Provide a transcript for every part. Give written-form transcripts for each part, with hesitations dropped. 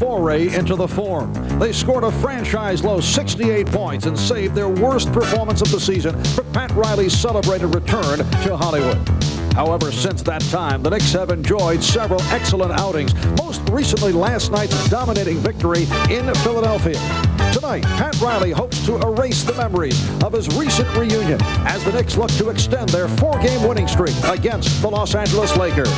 foray into the Forum. They scored a franchise-low 68 points and saved their worst performance of the season for Pat Riley's celebrated return to Hollywood. However, since that time, the Knicks have enjoyed several excellent outings, most recently last night's dominating victory in Philadelphia. Tonight, Pat Riley hopes to erase the memories of his recent reunion as the Knicks look to extend their 4-game winning streak against the Los Angeles Lakers.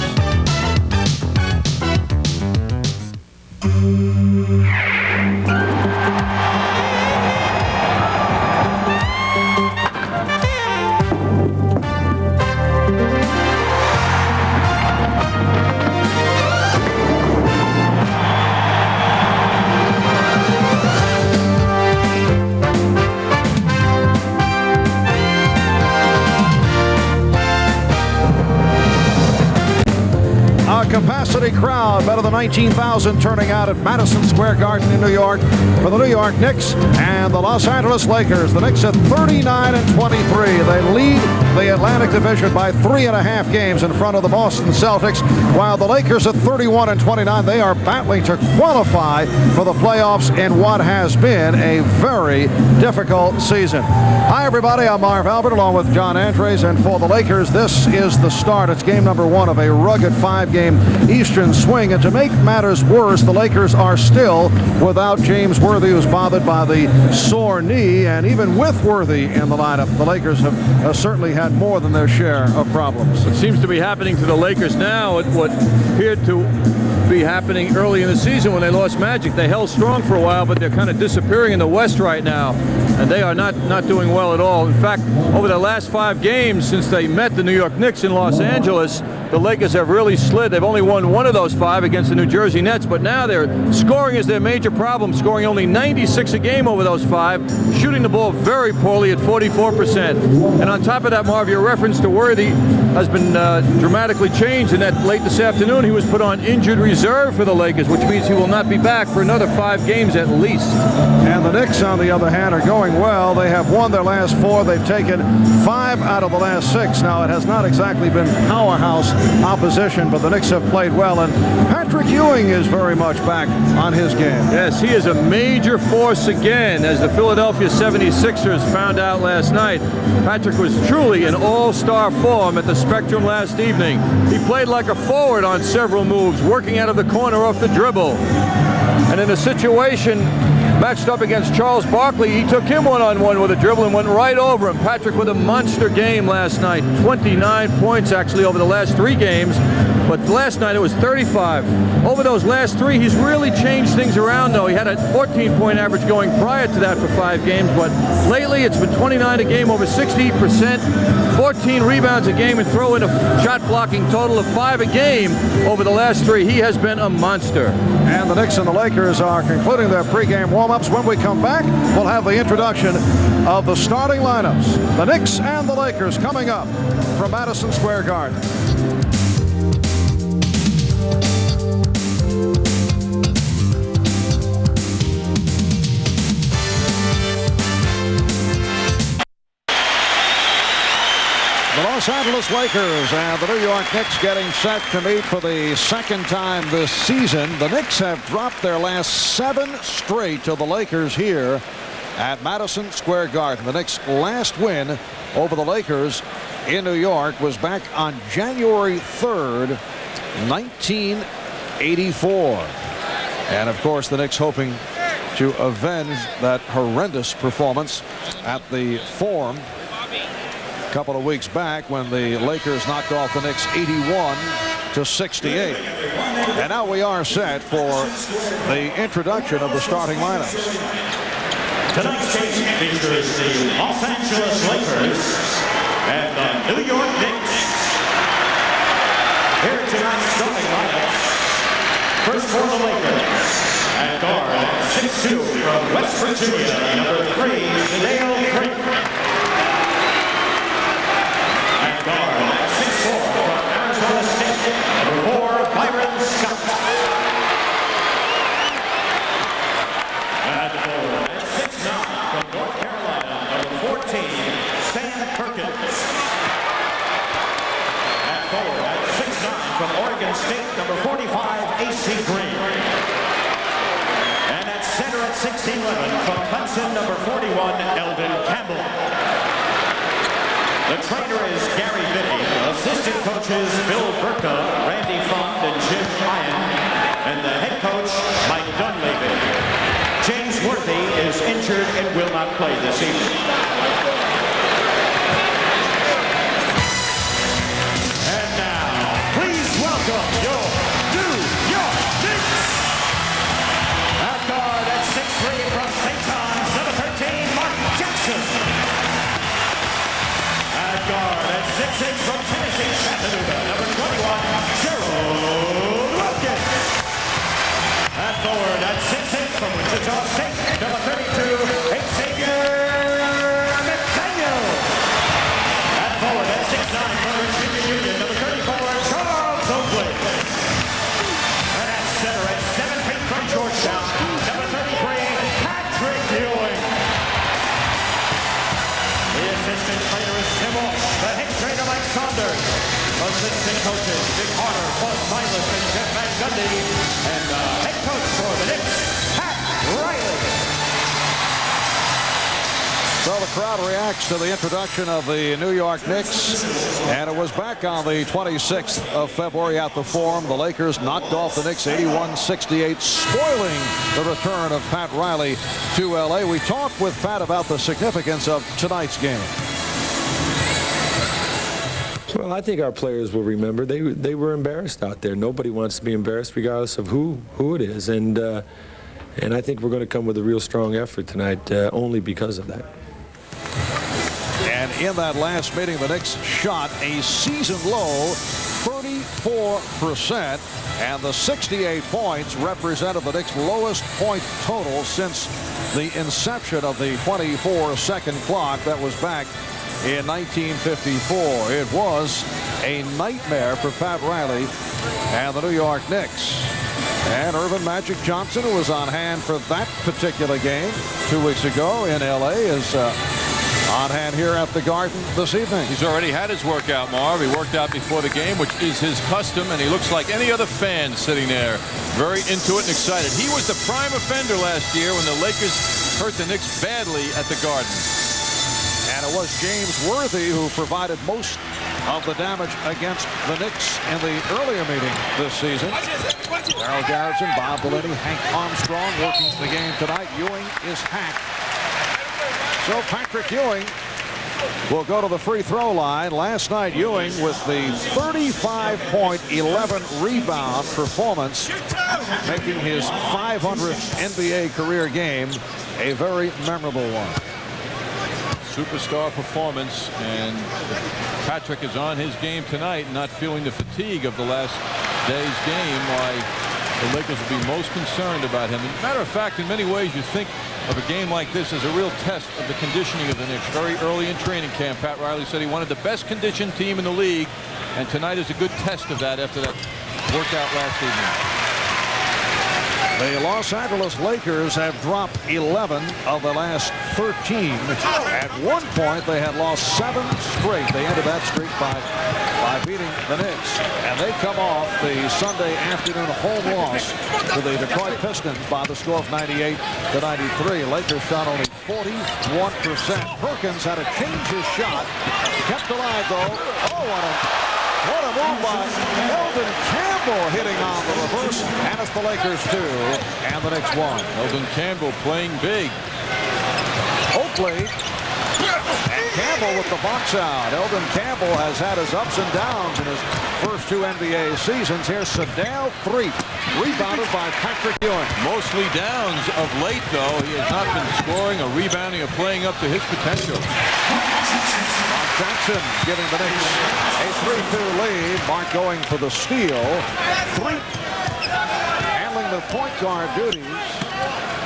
Capacity crowd, better than 19,000 turning out at Madison Square Garden in New York for the New York Knicks and the Los Angeles Lakers. The Knicks at 39-23. They lead the Atlantic Division by 3.5 games in front of the Boston Celtics, while the Lakers at 31-29. They are battling to qualify for the playoffs in what has been a very difficult season. Hi, everybody. I'm Marv Albert along with John Andres, and for the Lakers, this is the start. It's game number 1 of a rugged 5-game Eastern swing, and to make matters worse, the Lakers are still without James Worthy, who's bothered by the sore knee, and even with Worthy in the lineup, the Lakers have certainly had more than their share of problems. It seems to be happening to the Lakers now at what appeared to be happening early in the season when they lost Magic. They held strong for a while, but they're kind of disappearing in the West right now, and they are not doing well at all. In fact, over the last 5 games since they met the New York Knicks in Los Angeles, the Lakers have really slid. They've only won 1 of those 5 against the New Jersey Nets, but now their scoring is their major problem, scoring only 96 a game over those 5, shooting the ball very poorly at 44%. And on top of that, Marv, your reference to Worthy has been dramatically changed in that late this afternoon he was put on injured reserve for the Lakers, which means he will not be back for another 5 games at least. And the Knicks, on the other hand, are going well. They have won their last 4. They've taken 5 out of the last 6. Now, it has not exactly been powerhouse opposition, but the Knicks have played well, and Patrick Ewing is very much back on his game. Yes, he is a major force again, as the Philadelphia 76ers found out last night. Patrick was truly in all-star form at the Spectrum last evening. He played like a forward on several moves, working out of the corner off the dribble. And in a situation matched up against Charles Barkley, he took him one-on-one with a dribble and went right over him. Patrick with a monster game last night. 29 points actually over the last 3 games, but last night it was 35. Over those last 3, he's really changed things around, though. He had a 14-point average going prior to that for 5 games, but lately it's been 29 a game, over 68%, 14 rebounds a game, and throw in a shot-blocking total of 5 a game over the last 3. He has been a monster. And the Knicks and the Lakers are concluding their pregame warm-ups. When we come back, we'll have the introduction of the starting lineups. The Knicks and the Lakers coming up from Madison Square Garden. The Los Angeles Lakers and the New York Knicks getting set to meet for the 2nd time this season. The Knicks have dropped their last 7 straight to the Lakers here at Madison Square Garden. The Knicks' last win over the Lakers in New York was back on January 3rd, 1984. And of course, the Knicks hoping to avenge that horrendous performance at the Forum a couple of weeks back when the Lakers knocked off the Knicks 81-68. And now we are set for the introduction of the starting lineups. Tonight's game features the Los Angeles Lakers and the New York Knicks. Here are tonight's starting lineups. First for the Lakers, at guard at 6'2" from West Virginia, number 3, Sadeo Frank. At guard at 6'4" from Arizona State, number 4, Byron Scott. At forward at 6'9" from North Carolina, number 14, Sam Perkins. At forward at 6'9" from Oregon State, number 45, AC Green. 6'11" from Clemson, number 41, Eldon Campbell. The trainer is Gary Biddy. Assistant coaches Bill Burka, Randy Fund, and Jim Ryan. And the head coach, Mike Dunleavy. James Worthy is injured and will not play this evening. And now, please welcome your New York Knicks. At guard at 6'3" from St. John's, number 13, Mark Jackson. At guard at 6'6" from Tennessee, Chattanooga, number 21, Gerald Wilkins. At forward at 6'6" from Wichita State, number 32, Xavier McDaniel. At forward at 6'9" from Virginia Union, number 34, Charles Oakley. And at center at 7 feet from Georgetown, number 33, Patrick Ewing. The assistant trainer is Tim Walsh, the head trainer Mike Saunders. Assistant coaches Dick Harder, Paul Silas, and Jeff Van Gundy. And head coach for the Knicks, Pat Riley. So the crowd reacts to the introduction of the New York Knicks, and it was back on the 26th of February at the Forum. The Lakers knocked off the Knicks 81-68, spoiling the return of Pat Riley to L.A. We talked with Pat about the significance of tonight's game. Well, I think our players will remember they were embarrassed out there. Nobody wants to be embarrassed regardless of who it is, and I think we're going to come with a real strong effort tonight only because of that. And in that last meeting, the Knicks shot a season-low 34%, and the 68 points represented the Knicks' lowest point total since the inception of the 24-second clock. That was back in 1954. It was a nightmare for Pat Riley and the New York Knicks. And Irvin Magic Johnson, who was on hand for that particular game 2 weeks ago in L.A., is on hand here at the Garden this evening. He's already had his workout, Marv. He worked out before the game, which is his custom, and he looks like any other fan sitting there, very into it and excited. He was the prime offender last year when the Lakers hurt the Knicks badly at the Garden. And it was James Worthy who provided most of the damage against the Knicks in the earlier meeting this season. Darryl Garrison, Bob Delaney, Hank Armstrong working the game tonight. Ewing is hacked. So Patrick Ewing will go to the free throw line. Last night, Ewing with the 35.11 rebound performance, making his 500th NBA career game a very memorable one. Superstar performance, and Patrick is on his game tonight, not feeling the fatigue of the last day's game. Why the Lakers will be most concerned about him. As a matter of fact, in many ways, you think of a game like this as a real test of the conditioning of the Knicks. Very early in training camp, Pat Riley said he wanted the best conditioned team in the league, and tonight is a good test of that after that workout last evening. The Los Angeles Lakers have dropped 11 of the last 13. At one point, they had lost 7 straight. They ended that streak by beating the Knicks. And they come off the Sunday afternoon home loss to the Detroit Pistons by the score of 98-93. Lakers shot only 41%. Perkins had to change his shot. Kept alive, though. Oh, what a move by Eldon Campbell, hitting on the reverse, and it's the Lakers 2, and the Knicks 1. Eldon Campbell playing big. Oakley and Campbell with the box out. Eldon Campbell has had his ups and downs in his first 2 NBA seasons. Here's Sadell Threet, rebounded by Patrick Ewing. Mostly downs of late, though. He has not been scoring or rebounding or playing up to his potential. Mark Jackson giving the Knicks a 3-2 lead. Mark going for the steal. Threet handling the point guard duties.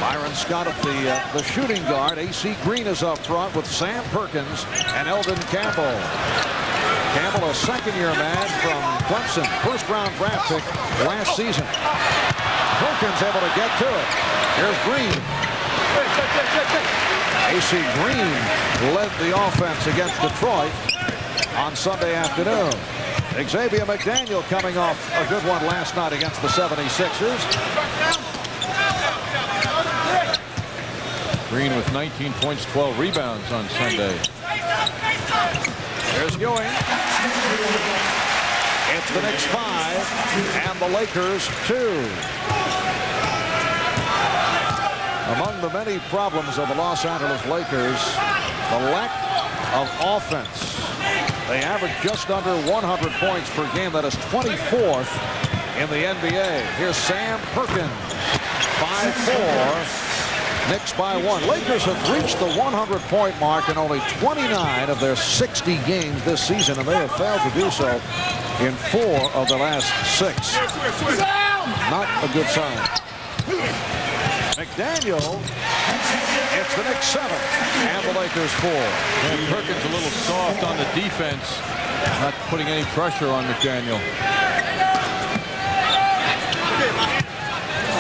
Byron Scott at the shooting guard. A.C. Green is up front with Sam Perkins and Eldon Campbell. Campbell, a second-year man from Clemson, first-round draft pick last season. Perkins able to get to it. Here's Green. A.C. Green led the offense against Detroit on Sunday afternoon. Xavier McDaniel coming off a good one last night against the 76ers. Green with 19 points, 12 rebounds on Sunday. Here's Ewing. It's the Knicks 5 and the Lakers 2. Among the many problems of the Los Angeles Lakers, the lack of offense. They average just under 100 points per game. That is 24th in the NBA. Here's Sam Perkins, 5-4. Knicks by 1. Lakers have reached the 100-point mark in only 29 of their 60 games this season, and they have failed to do so in 4 of the last 6. Not a good sign. McDaniel, it's the Knicks 7 and the Lakers 4. And Perkins a little soft on the defense, not putting any pressure on McDaniel.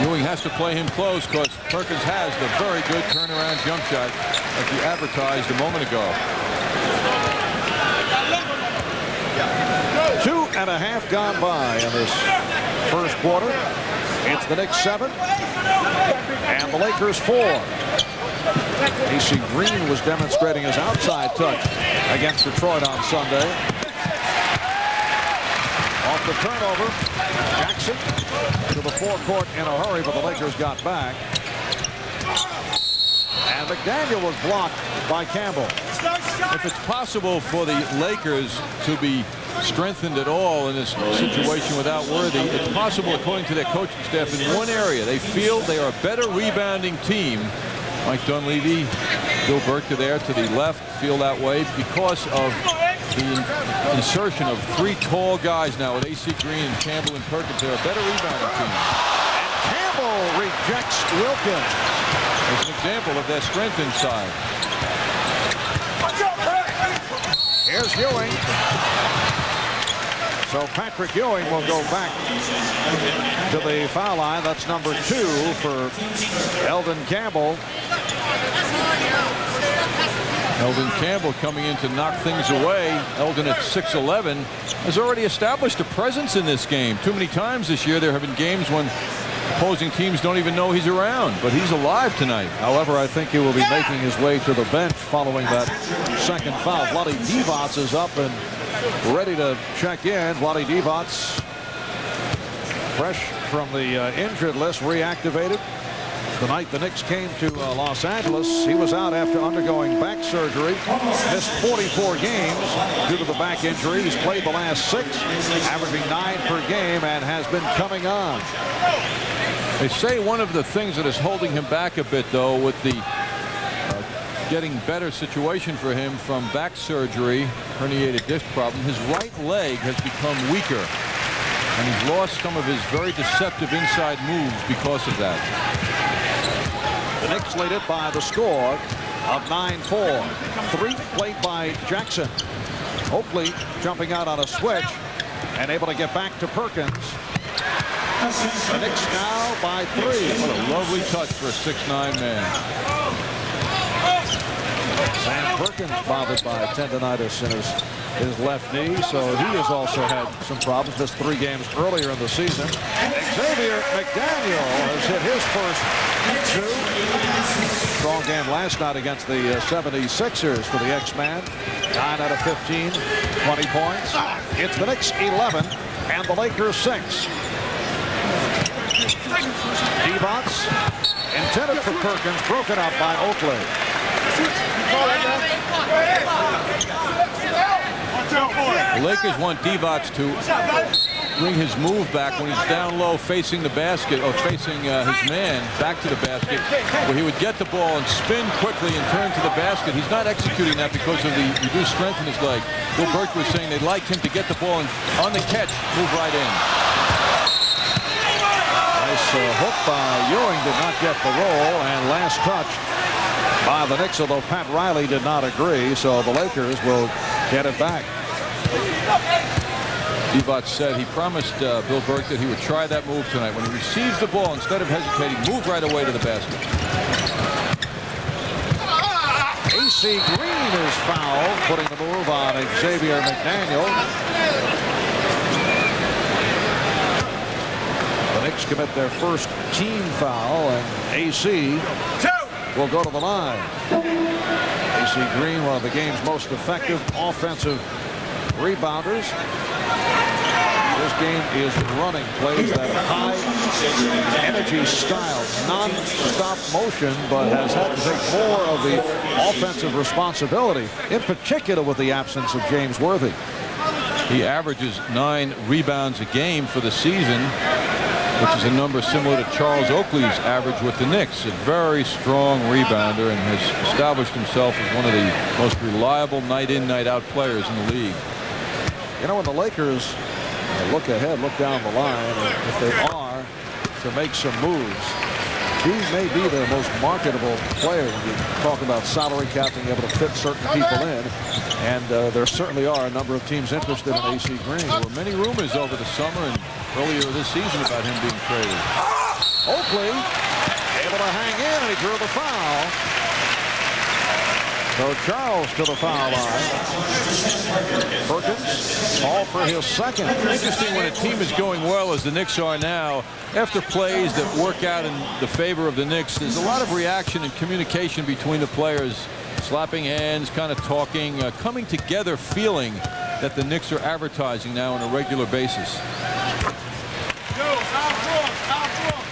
Ewing has to play him close because Perkins has the very good turnaround jump shot that he advertised a moment ago. 2.5 gone by in this first quarter. It's the Knicks 7 and the Lakers 4. AC Green was demonstrating his outside touch against Detroit on Sunday. Off the turnover, Jackson to the forecourt in a hurry, but the Lakers got back. And McDaniel was blocked by Campbell. If it's possible for the Lakers to be strengthened at all in this situation without Worthy, it's possible, according to their coaching staff, in one area. They feel they are a better rebounding team. Mike Dunleavy, Bill Burke there to the left feel that way because of the insertion of 3 tall guys now with AC Green and Campbell and Perkins. They're a better rebounding team. And Campbell rejects Wilkins. As an example of their strength inside. Here's Ewing. So Patrick Ewing will go back to the foul line. That's number 2 for Eldon Campbell. Eldon Campbell coming in to knock things away. Eldon at 6'11" has already established a presence in this game. Too many times this year there have been games when opposing teams don't even know he's around, but he's alive tonight. However, I think he will be making his way to the bench following that second foul. Vlade Divac is up and ready to check in. Vlade Divac, fresh from the injured list, reactivated. Tonight, the Knicks came to Los Angeles. He was out after undergoing back surgery. Missed 44 games due to the back injury. He's played the last 6, averaging 9 per game, and has been coming on. They say one of the things that is holding him back a bit, though, with the getting better situation for him from back surgery, herniated disc problem, his right leg has become weaker. And he's lost some of his very deceptive inside moves because of that. The Knicks lead it by the score of 9-4. 3 played by Jackson. Oakley jumping out on a switch and able to get back to Perkins. The Knicks now by 3. What a lovely touch for a 6'9" man. Sam Perkins bothered by tendonitis in his left knee, so he has also had some problems. Missed 3 games earlier in the season. Xavier McDaniel has hit his first 2. Strong game last night against the 76ers for the X-Man. 9 out of 15, 20 points. It's the Knicks 11 and the Lakers 6. Divac intended for Perkins, broken up by Oakley. The Lakers want Divac to bring his move back when he's down low facing the basket or facing his man back to the basket, where he would get the ball and spin quickly and turn to the basket. He's not executing that because of the reduced strength in his leg. Bill Burke was saying they'd like him to get the ball and on the catch move right in. Nice hook by Ewing, did not get the roll, and last touch by the Knicks, although Pat Riley did not agree, so the Lakers will get it back. Divac said he promised Bill Burke that he would try that move tonight. When he receives the ball, instead of hesitating, move right away to the basket. AC Green is fouled, putting the move on Xavier McDaniel. The Knicks commit their first team foul, and AC will go to the line. AC Green, one of the game's most effective offensive rebounders. This game is running plays that high energy style, non-stop motion, but has had to take more of the offensive responsibility, in particular with the absence of James Worthy. He averages 9 rebounds a game for the season, which is a number similar to Charles Oakley's average with the Knicks. A very strong rebounder and has established himself as one of the most reliable night in, night out players in the league. You know, when the Lakers look ahead, look down the line, and if they are to make some moves, he may be their most marketable player when you talk about salary cap, being able to fit certain people in. And there certainly are a number of teams interested in AC Green. There were many rumors over the summer and earlier this season about him being traded. Oakley able to hang in, and he drew the foul. So Charles to the foul line. Perkins all for his second. Interesting when a team is going well as the Knicks are now. After plays that work out in the favor of the Knicks, there's a lot of reaction and communication between the players. Slapping hands, kind of talking, coming together, feeling that the Knicks are advertising now on a regular basis.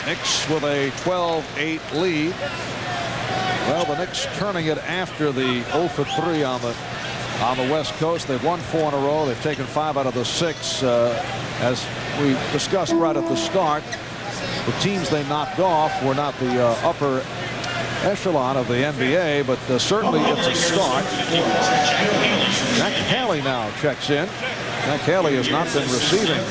Knicks with a 12-8 lead. Well, the Knicks turning it after the 0 for 3 on the West Coast. They've won 4 in a row. They've taken 5 out of the 6. As we discussed right at the start, the teams they knocked off were not the upper echelon of the NBA, but certainly it's a start. Jack Haley now checks in. Jack Haley has not been receiving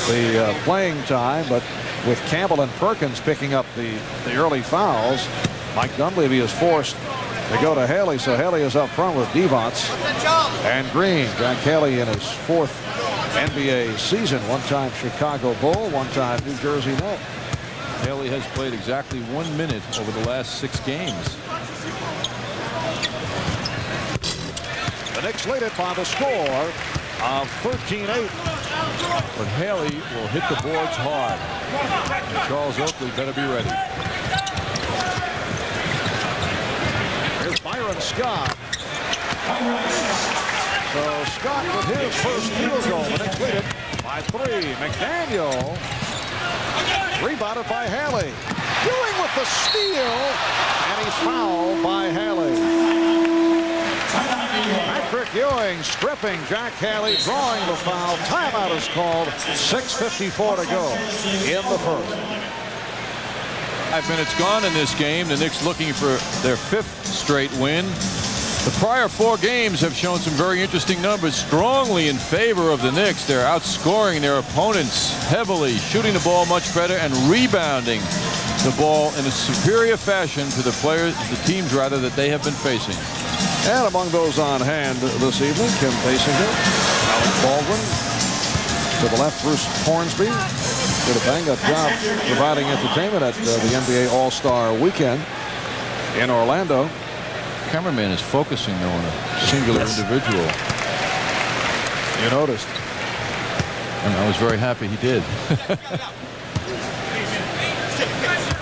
the playing time, but with Campbell and Perkins picking up the early fouls, Mike Dunleavy is forced to go to Haley, so Haley is up front with Devonts and Green. Jack Haley in his 4th NBA season, one-time Chicago Bull, one-time New Jersey Net. Haley has played exactly 1 minute over the last 6 games. The Knicks lead it by the score of 13-8. But Haley will hit the boards hard. And Charles Oakley better be ready. Here's Byron Scott. So Scott with his first field goal. The Knicks lead it by 3. McDaniel rebounded by Haley. Ewing with the steal, and he's fouled by Haley. Patrick Ewing stripping Jack Haley, drawing the foul. Timeout is called. 6:54 to go in the first. 5 minutes gone in this game. The Knicks looking for their 5th straight win. The prior 4 games have shown some very interesting numbers, strongly in favor of the Knicks. They're outscoring their opponents heavily, shooting the ball much better and rebounding the ball in a superior fashion to the teams rather that they have been facing. And among those on hand this evening, Kim Basinger, Alec Baldwin, to the left, Bruce Hornsby. Did a bang-up job providing entertainment at the NBA All-Star Weekend in Orlando. Cameraman is focusing though on a singular individual. You noticed. And I was very happy he did.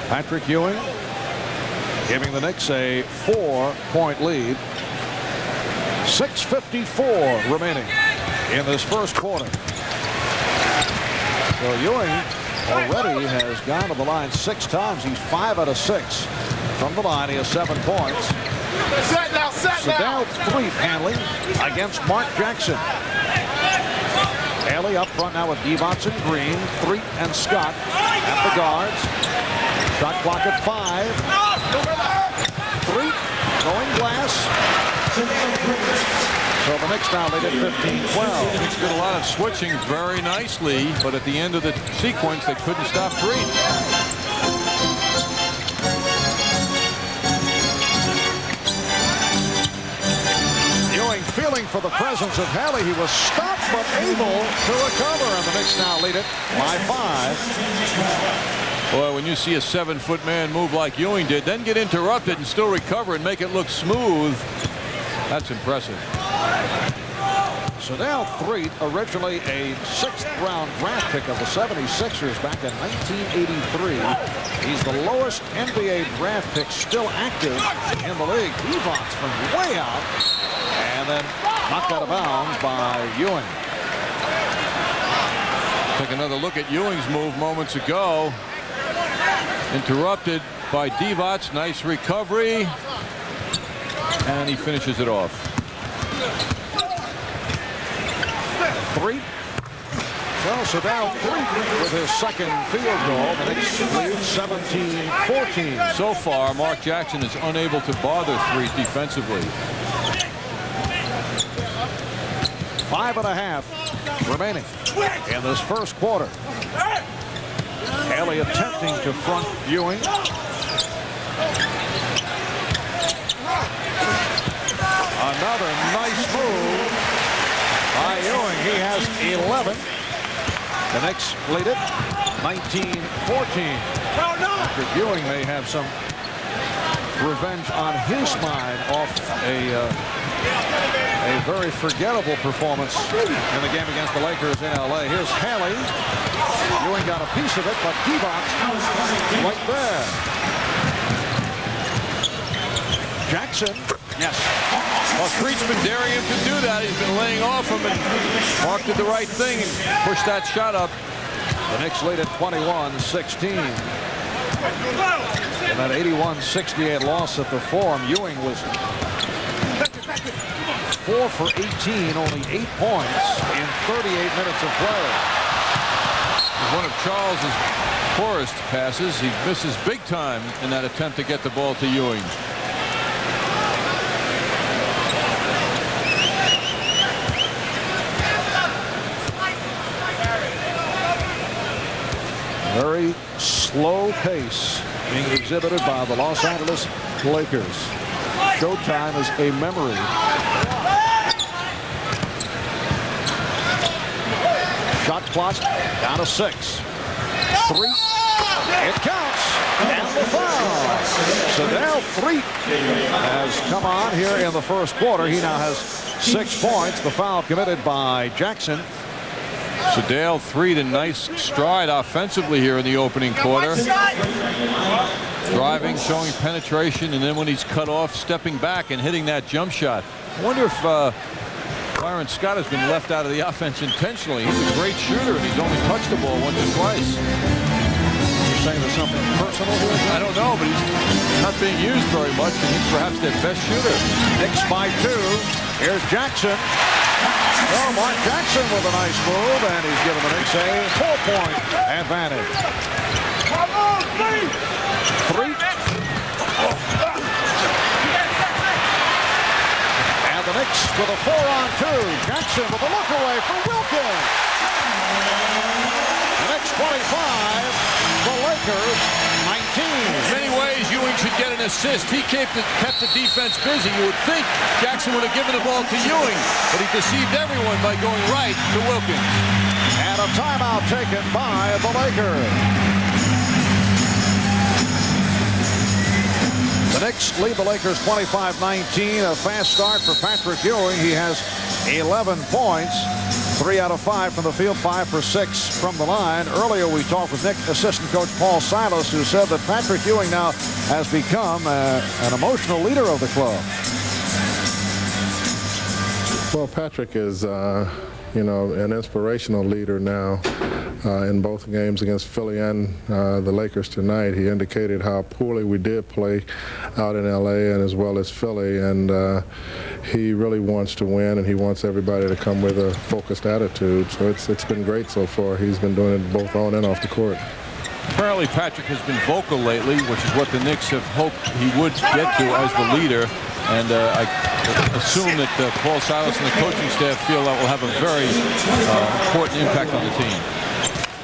Patrick Ewing giving the Knicks a 4-point lead. 6:54 remaining in this first quarter. So Ewing already has gone to the line 6 times. He's 5 out of 6 from the line. He has 7 points. Sedell 3 handling against Mark Jackson. Haley up front now with Devonts and Green, Threet and Scott at the guards. Shot clock at 5. Threet going glass. So the Knicks now lead at 15-12. Knicks did a lot of switching very nicely, but at the end of the sequence they couldn't stop Threet. Feeling for the presence of Haley. He was stopped but able to recover, and the Knicks now lead it by 5. Boy, when you see a 7-foot man move like Ewing did, then get interrupted and still recover and make it look smooth, that's impressive. Sedale Threatt, originally a 6th-round draft pick of the 76ers back in 1983. He's the lowest NBA draft pick still active in the league. Divac from way out, and then knocked out of bounds by Ewing. Take another look at Ewing's move moments ago. Interrupted by Divac. Nice recovery. And he finishes it off. Threatt. Well, Sedale Threatt with his second field goal. The Knicks lead 17-14. So far, Mark Jackson is unable to bother Threatt defensively. 5.5 remaining in this first quarter. Haley attempting to front Ewing. Another nice move by Ewing. He has 11. The Knicks lead it 19-14. Patrick Ewing may have some revenge on his mind off a very forgettable performance in the game against the Lakers in L.A. Here's Haley. Ewing got a piece of it, but Divac right there. Jackson. Yes. Well, Threatt's been daring him to do that. He's been laying off him, and Mark did the right thing and pushed that shot up. The Knicks lead at 21-16. In that 81-68 loss at the Forum, Ewing was 4 for 18, only 8 points in 38 minutes of play. One of Charles's poorest passes. He misses big time in that attempt to get the ball to Ewing. Very slow pace being exhibited by the Los Angeles Lakers. Showtime is a memory. Shot clock down to 6. 3. It counts. And the foul. Sedale Threatt has come on here in the first quarter. He now has 6 points. The foul committed by Jackson. Sedale Threatt in nice stride offensively here in the opening quarter. Driving, showing penetration, and then when he's cut off, stepping back and hitting that jump shot. I wonder if Byron Scott has been left out of the offense intentionally. He's a great shooter, and he's only touched the ball once or twice. You're saying there's something personal here? I don't know, but he's not being used very much, and he's perhaps their best shooter. Knicks by 2. Here's Jackson. Oh, Mark Jackson with a nice move, and he's given the Knicks a 4-point advantage. 3. And the Knicks with a 4-on-2. Jackson with a look away for Wilkins. The Knicks 25, the Lakers 19. In many ways, Ewing should get an assist. He kept the defense busy. You would think Jackson would have given the ball to Ewing, but he deceived everyone by going right to Wilkins. And a timeout taken by the Lakers. The Knicks lead the Lakers 25-19. A fast start for Patrick Ewing. He has 11 points. 3 out of 5 from the field, 5 for 6 from the line. Earlier we talked with Knicks assistant coach Paul Silas, who said that Patrick Ewing now has become an emotional leader of the club. Well, Patrick is, an inspirational leader now in both games against Philly and the Lakers tonight. He indicated how poorly we did play out in L.A. and as well as Philly, and he really wants to win, and he wants everybody to come with a focused attitude. So it's been great so far. He's been doing it both on and off the court. Apparently Patrick has been vocal lately, which is what the Knicks have hoped he would get to as the leader. And I assume that Paul Silas and the coaching staff feel that will have a very important impact on the team.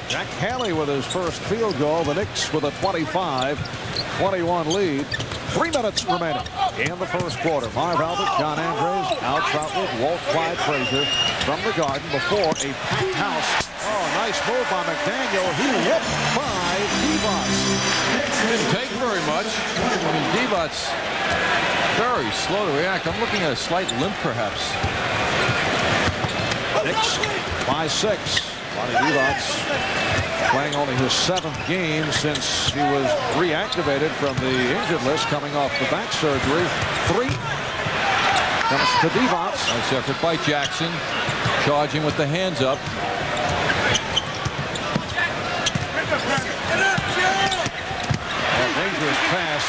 Jack Haley with his first field goal. The Knicks with a 25-21 lead. 3 minutes remaining in the first quarter. Marv Albert, John Andres, Al Troutwood, Walt Clyde Frazier from the Garden before a packed house. Oh, nice move by McDaniel. He hit by Divac. Didn't take very much. I mean, Divac's very slow to react. I'm looking at a slight limp, perhaps. Knicks by 6. Lonnie Divac playing only his 7th game since he was reactivated from the injured list coming off the back surgery. 3 comes to Divac. Nice effort by Jackson, charging with the hands up. A dangerous pass.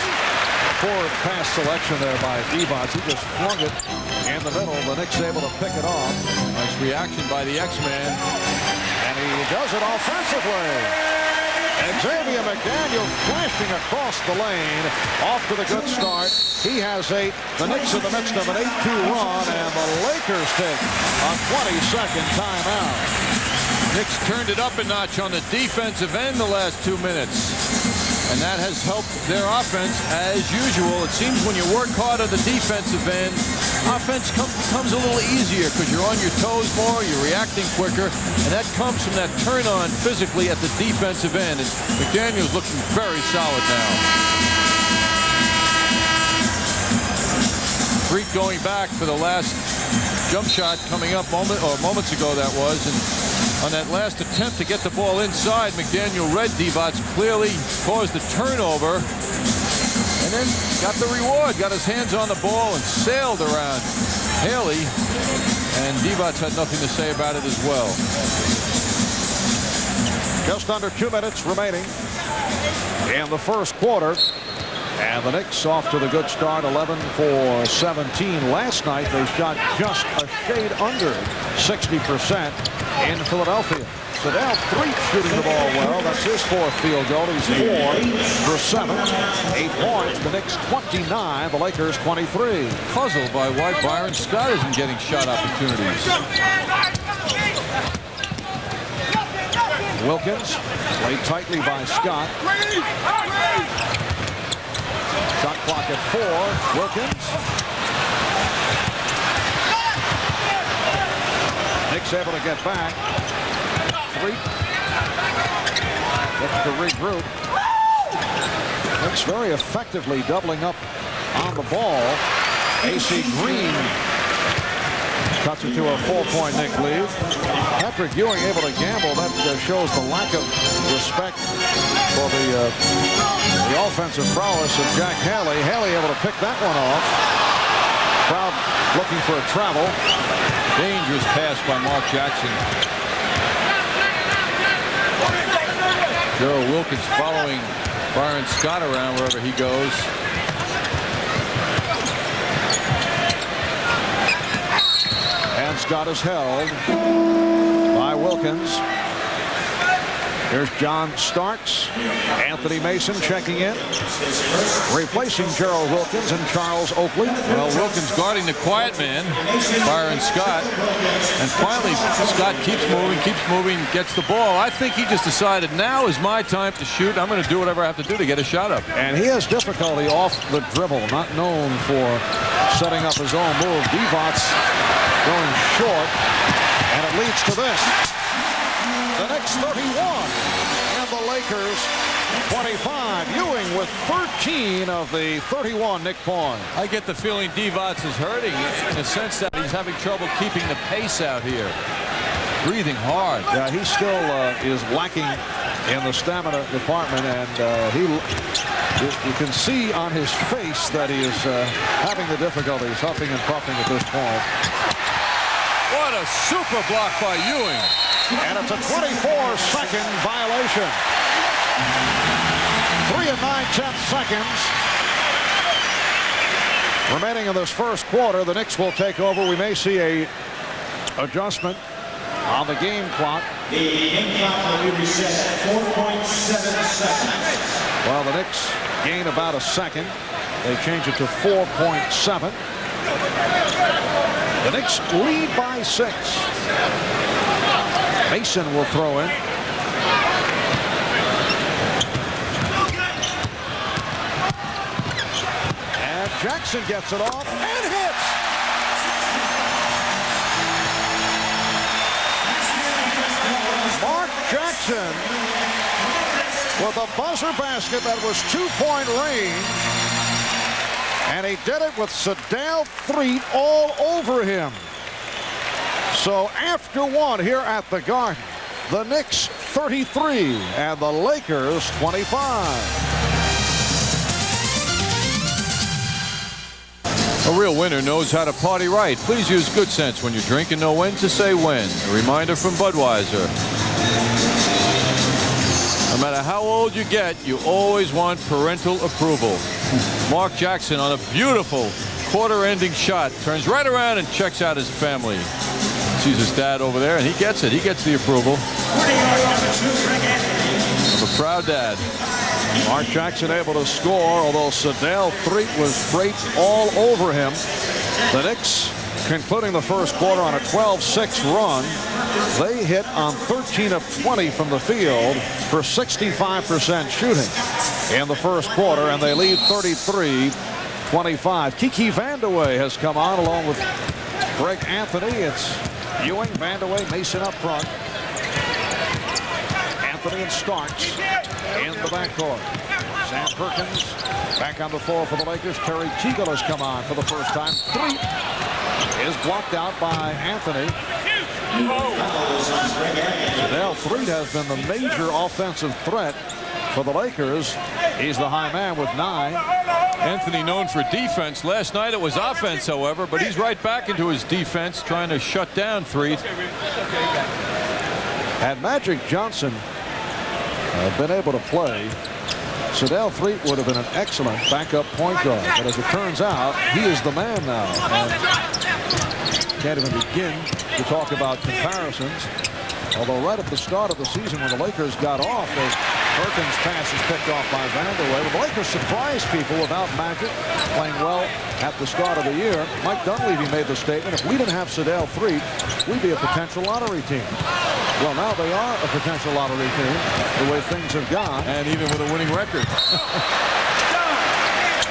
Poor pass selection there by Divac. He just flung it in the middle. The Knicks able to pick it off. Nice reaction by the X-Man. And he does it offensively. Xavier McDaniel flashing across the lane. Off to the good start. He has 8. The Knicks in the midst of an 8-2 run, and the Lakers take a 20-second timeout. Knicks turned it up a notch on the defensive end the last 2 minutes. And that has helped their offense as usual. It seems when you work hard on the defensive end, offense becomes a little easier because you're on your toes more, you're reacting quicker, and that comes from that turn on physically at the defensive end. And McDaniel's looking very solid now. Freak going back for the last jump shot coming up moments ago that was. And on that last attempt to get the ball inside, McDaniel read Divac clearly, caused the turnover, and then got the reward, got his hands on the ball and sailed around Haley, and Divac had nothing to say about it as well. Just under 2 minutes remaining in the first quarter. And the Knicks off to the good start, 11 for 17. Last night they shot just a shade under 60% in Philadelphia. Sedell Threatt shooting the ball well. That's his 4th field goal. He's 4 for 7. 8 points. The Knicks 29. The Lakers 23. Puzzled by why Byron Scott isn't getting shot opportunities. Wilkins played tightly by Scott. Shot clock at 4. Wilkins. Knicks able to get back. Threatt looks to regroup. Knicks very effectively doubling up on the ball. AC Green cuts it to a 4-point Knick lead. Patrick Ewing able to gamble. That shows the lack of respect for the offensive prowess of Jack Haley. Haley able to pick that one off. Crowd looking for a travel. Dangerous pass by Mark Jackson. Gerald Wilkins following Byron Scott around wherever he goes. And Scott is held by Wilkins. Here's John Starks. Anthony Mason checking in. Replacing Gerald Wilkins and Charles Oakley. Well, Wilkins guarding the quiet man, Byron Scott. And finally, Scott keeps moving, gets the ball. I think he just decided now is my time to shoot. I'm going to do whatever I have to do to get a shot up. And he has difficulty off the dribble, not known for setting up his own move. Divac going short, and it leads to this. The Knicks 31 and the Lakers 25. Ewing with 13 of the 31 Knick points. I get the feeling Divac is hurting in the sense that he's having trouble keeping the pace out here. Breathing hard. Yeah, he still is lacking in the stamina department, and you can see on his face that he is having the difficulties, huffing and puffing at this point. What a super block by Ewing. And it's a 24-second violation. 3 9/10 seconds remaining in this first quarter. The Knicks will take over. We may see a adjustment on the game clock. The game clock will be reset at 4.7 seconds. Well, the Knicks gain about a second. They change it to 4.7. The Knicks lead by 6. Mason will throw in. And Jackson gets it off and hits. Mark Jackson with a buzzer basket that was 2-point range. And he did it with Sedell Threatt all over him. So after one here at the Garden, the Knicks 33 and the Lakers 25. A real winner knows how to party right. Please use good sense when you drink and know when to say when. A reminder from Budweiser. No matter how old you get, you always want parental approval. Mark Jackson on a beautiful quarter-ending shot turns right around and checks out his family. Sees his dad over there, and he gets it. He gets the approval of a proud dad. Mark Jackson able to score, although Sedale Threatt was draped all over him. The Knicks concluding the first quarter on a 12-6 run. They hit on 13 of 20 from the field for 65% shooting in the first quarter, and they lead 33-25. Kiki Vandeweghe has come on along with Greg Anthony. It's Ewing, Vandeweghe, Mason up front. Anthony and Starks in the backcourt. Sam Perkins back on the floor for the Lakers. Terry Teagle has come on for the first time. Three is blocked out by Anthony. Sedale Threatt has been the major offensive threat for the Lakers. He's the high man with 9. Anthony known for defense. Last night it was offense, however, but he's right back into his defense, trying to shut down Threatt. Had Magic Johnson been able to play, Sedale Threatt would have been an excellent backup point guard. But as it turns out, he is the man now. And can't even begin to talk about comparisons. Although right at the start of the season when the Lakers got off, as Perkins' pass is picked off by Vandeweghe. The Lakers surprised people without Magic playing well at the start of the year. Mike Dunleavy made the statement, if we didn't have Sedale Threatt, we'd be a potential lottery team. Well, now they are a potential lottery team, the way things have gone. And even with a winning record.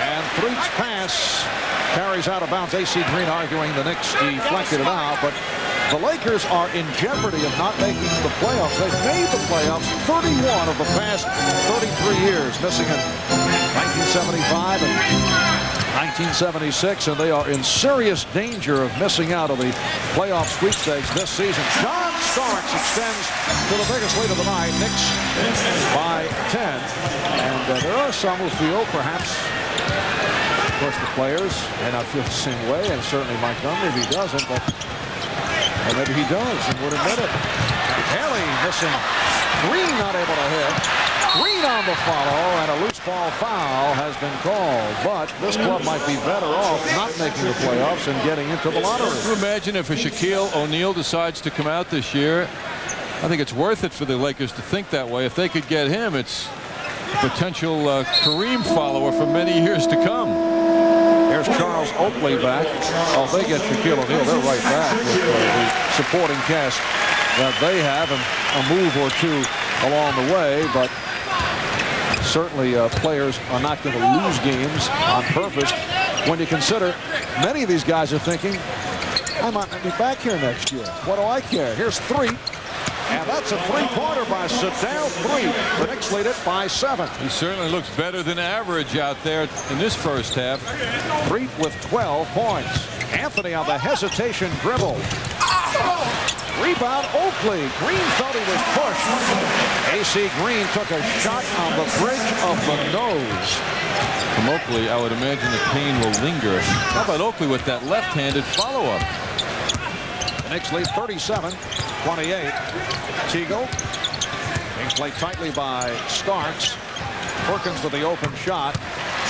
And Threatt's pass carries out of bounds. AC Green arguing the Knicks deflected it out, but the Lakers are in jeopardy of not making the playoffs. They've made the playoffs 31 of the past 33 years, missing in 1975 and 1976, and they are in serious danger of missing out on the playoff sweepstakes this season. John Starks extends to the biggest lead of the night. Knicks by 10. And there are some who feel perhaps, of course, the players may not feel the same way, and certainly Mike Dunleavy doesn't, but well, maybe he does and would admit it. Haley missing. Green not able to hit. Green on the follow, and a loose ball foul has been called. But this club might be better off not making the playoffs and getting into the lottery. Can you imagine if a Shaquille O'Neal decides to come out this year? I think it's worth it for the Lakers to think that way. If they could get him, it's a potential Kareem follower for many years to come. There's Charles Oakley back. Oh, they get Shaquille O'Neal. They're right back with the supporting cast that they have, and a move or two along the way. But certainly players are not going to lose games on purpose. When you consider many of these guys are thinking, I might not be back here next year. What do I care? Here's Threatt. And that's a three-pointer by Sedale Threatt. The Knicks lead it by 7. He certainly looks better than average out there in this first half. Threatt with 12 points. Anthony on the hesitation dribble. Rebound Oakley. Green felt he was pushed. AC Green took a shot on the bridge of the nose. From Oakley, I would imagine the pain will linger. How about Oakley with that left-handed follow-up? The Knicks lead 37-28. Teagle being played tightly by Starks. Perkins with the open shot.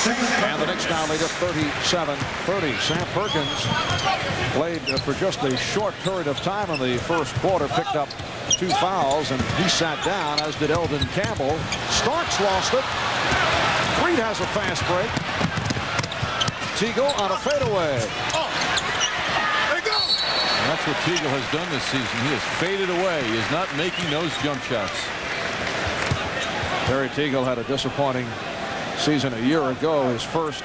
And the Knicks now lead at 37-30. Sam Perkins played for just a short period of time in the first quarter, picked up 2 fouls, and he sat down, as did Eldon Campbell. Starks lost it. Threatt has a fast break. Teagle on a fadeaway. And that's what Teagle has done this season. He has faded away. He is not making those jump shots. Terry Teagle had a disappointing season a year ago. His first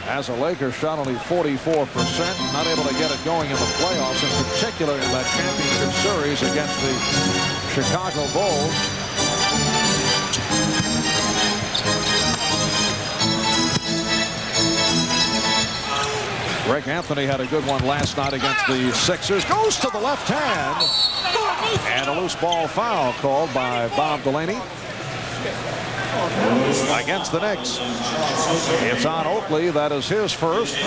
as a Laker, shot only 44%. Not able to get it going in the playoffs, in particular in that championship series against the Chicago Bulls. Greg Anthony had a good one last night against the Sixers. Goes to the left hand. And a loose ball foul called by Bob Delaney against the Knicks. It's on Oakley. That is his first.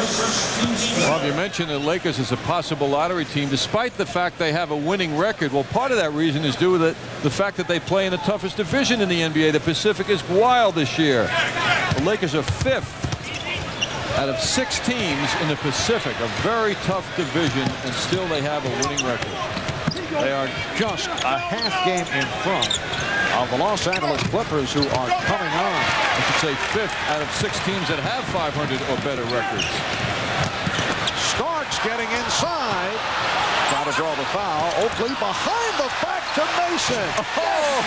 Well, you mentioned the Lakers as a possible lottery team, despite the fact they have a winning record. Well, part of that reason is due to the fact that they play in the toughest division in the NBA. The Pacific is wild this year. The Lakers are 5th out of 6 teams in the Pacific, a very tough division, and still they have a winning record. They are just a half game in front of the Los Angeles Clippers, who are coming on. I should say 5th out of 6 teams that have 500 or better records. Starks getting inside. Try to draw the foul. Oakley behind the back to Mason. Oh!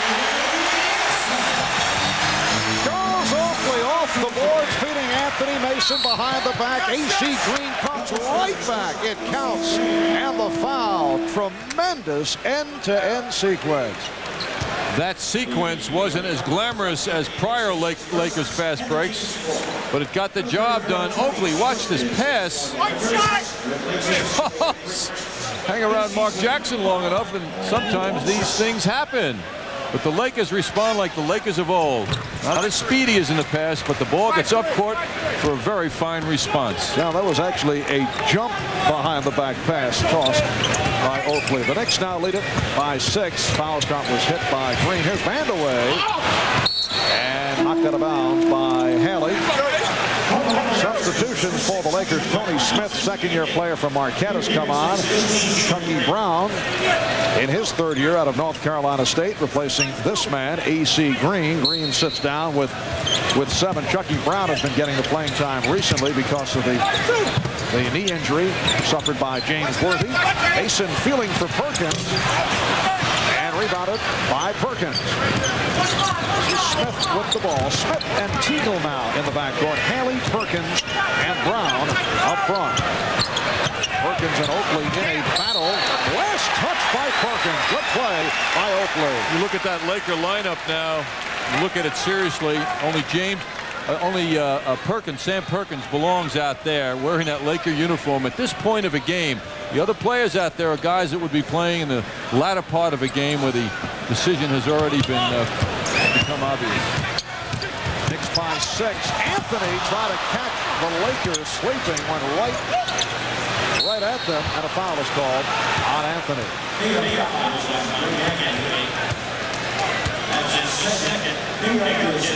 Goes Oakley off the boards, feeding Anthony Mason behind the back. AC Green comes right back. It counts. And the foul. Tremendous end-to-end sequence. That sequence wasn't as glamorous as prior Lakers fast breaks, but it got the job done. Oakley, watch this pass. Hang around Mark Jackson long enough, and sometimes these things happen. But the Lakers respond like the Lakers of old. Not as speedy as in the past, but the ball gets up court for a very fine response. Now, that was actually a jump behind the back pass tossed by Oakley. The Knicks now lead it by 6. Foul shot was hit by Green. Here's Vandeweghe. And knocked out of bounds by Haley. Substitutions for the Lakers. Tony Smith, second-year player from Marquette, has come on. Chucky Brown in his 3rd year out of North Carolina State, replacing this man, AC Green. Green sits down with 7. Chucky Brown has been getting the playing time recently because of the knee injury suffered by James Worthy. Mason feeling for Perkins. Rebounded by Perkins. Smith with the ball. Smith and Teagle now in the backcourt. Haley, Perkins, and Brown up front. Perkins and Oakley in a battle. Last touch by Perkins. Good play by Oakley. You look at that Laker lineup now. You look at it seriously. Only Sam Perkins belongs out there wearing that Laker uniform at this point of a game. The other players out there are guys that would be playing in the latter part of a game where the decision has already become obvious. Knicks by 6. Anthony tried to catch the Lakers sleeping, went right at them, and a foul is called on Anthony.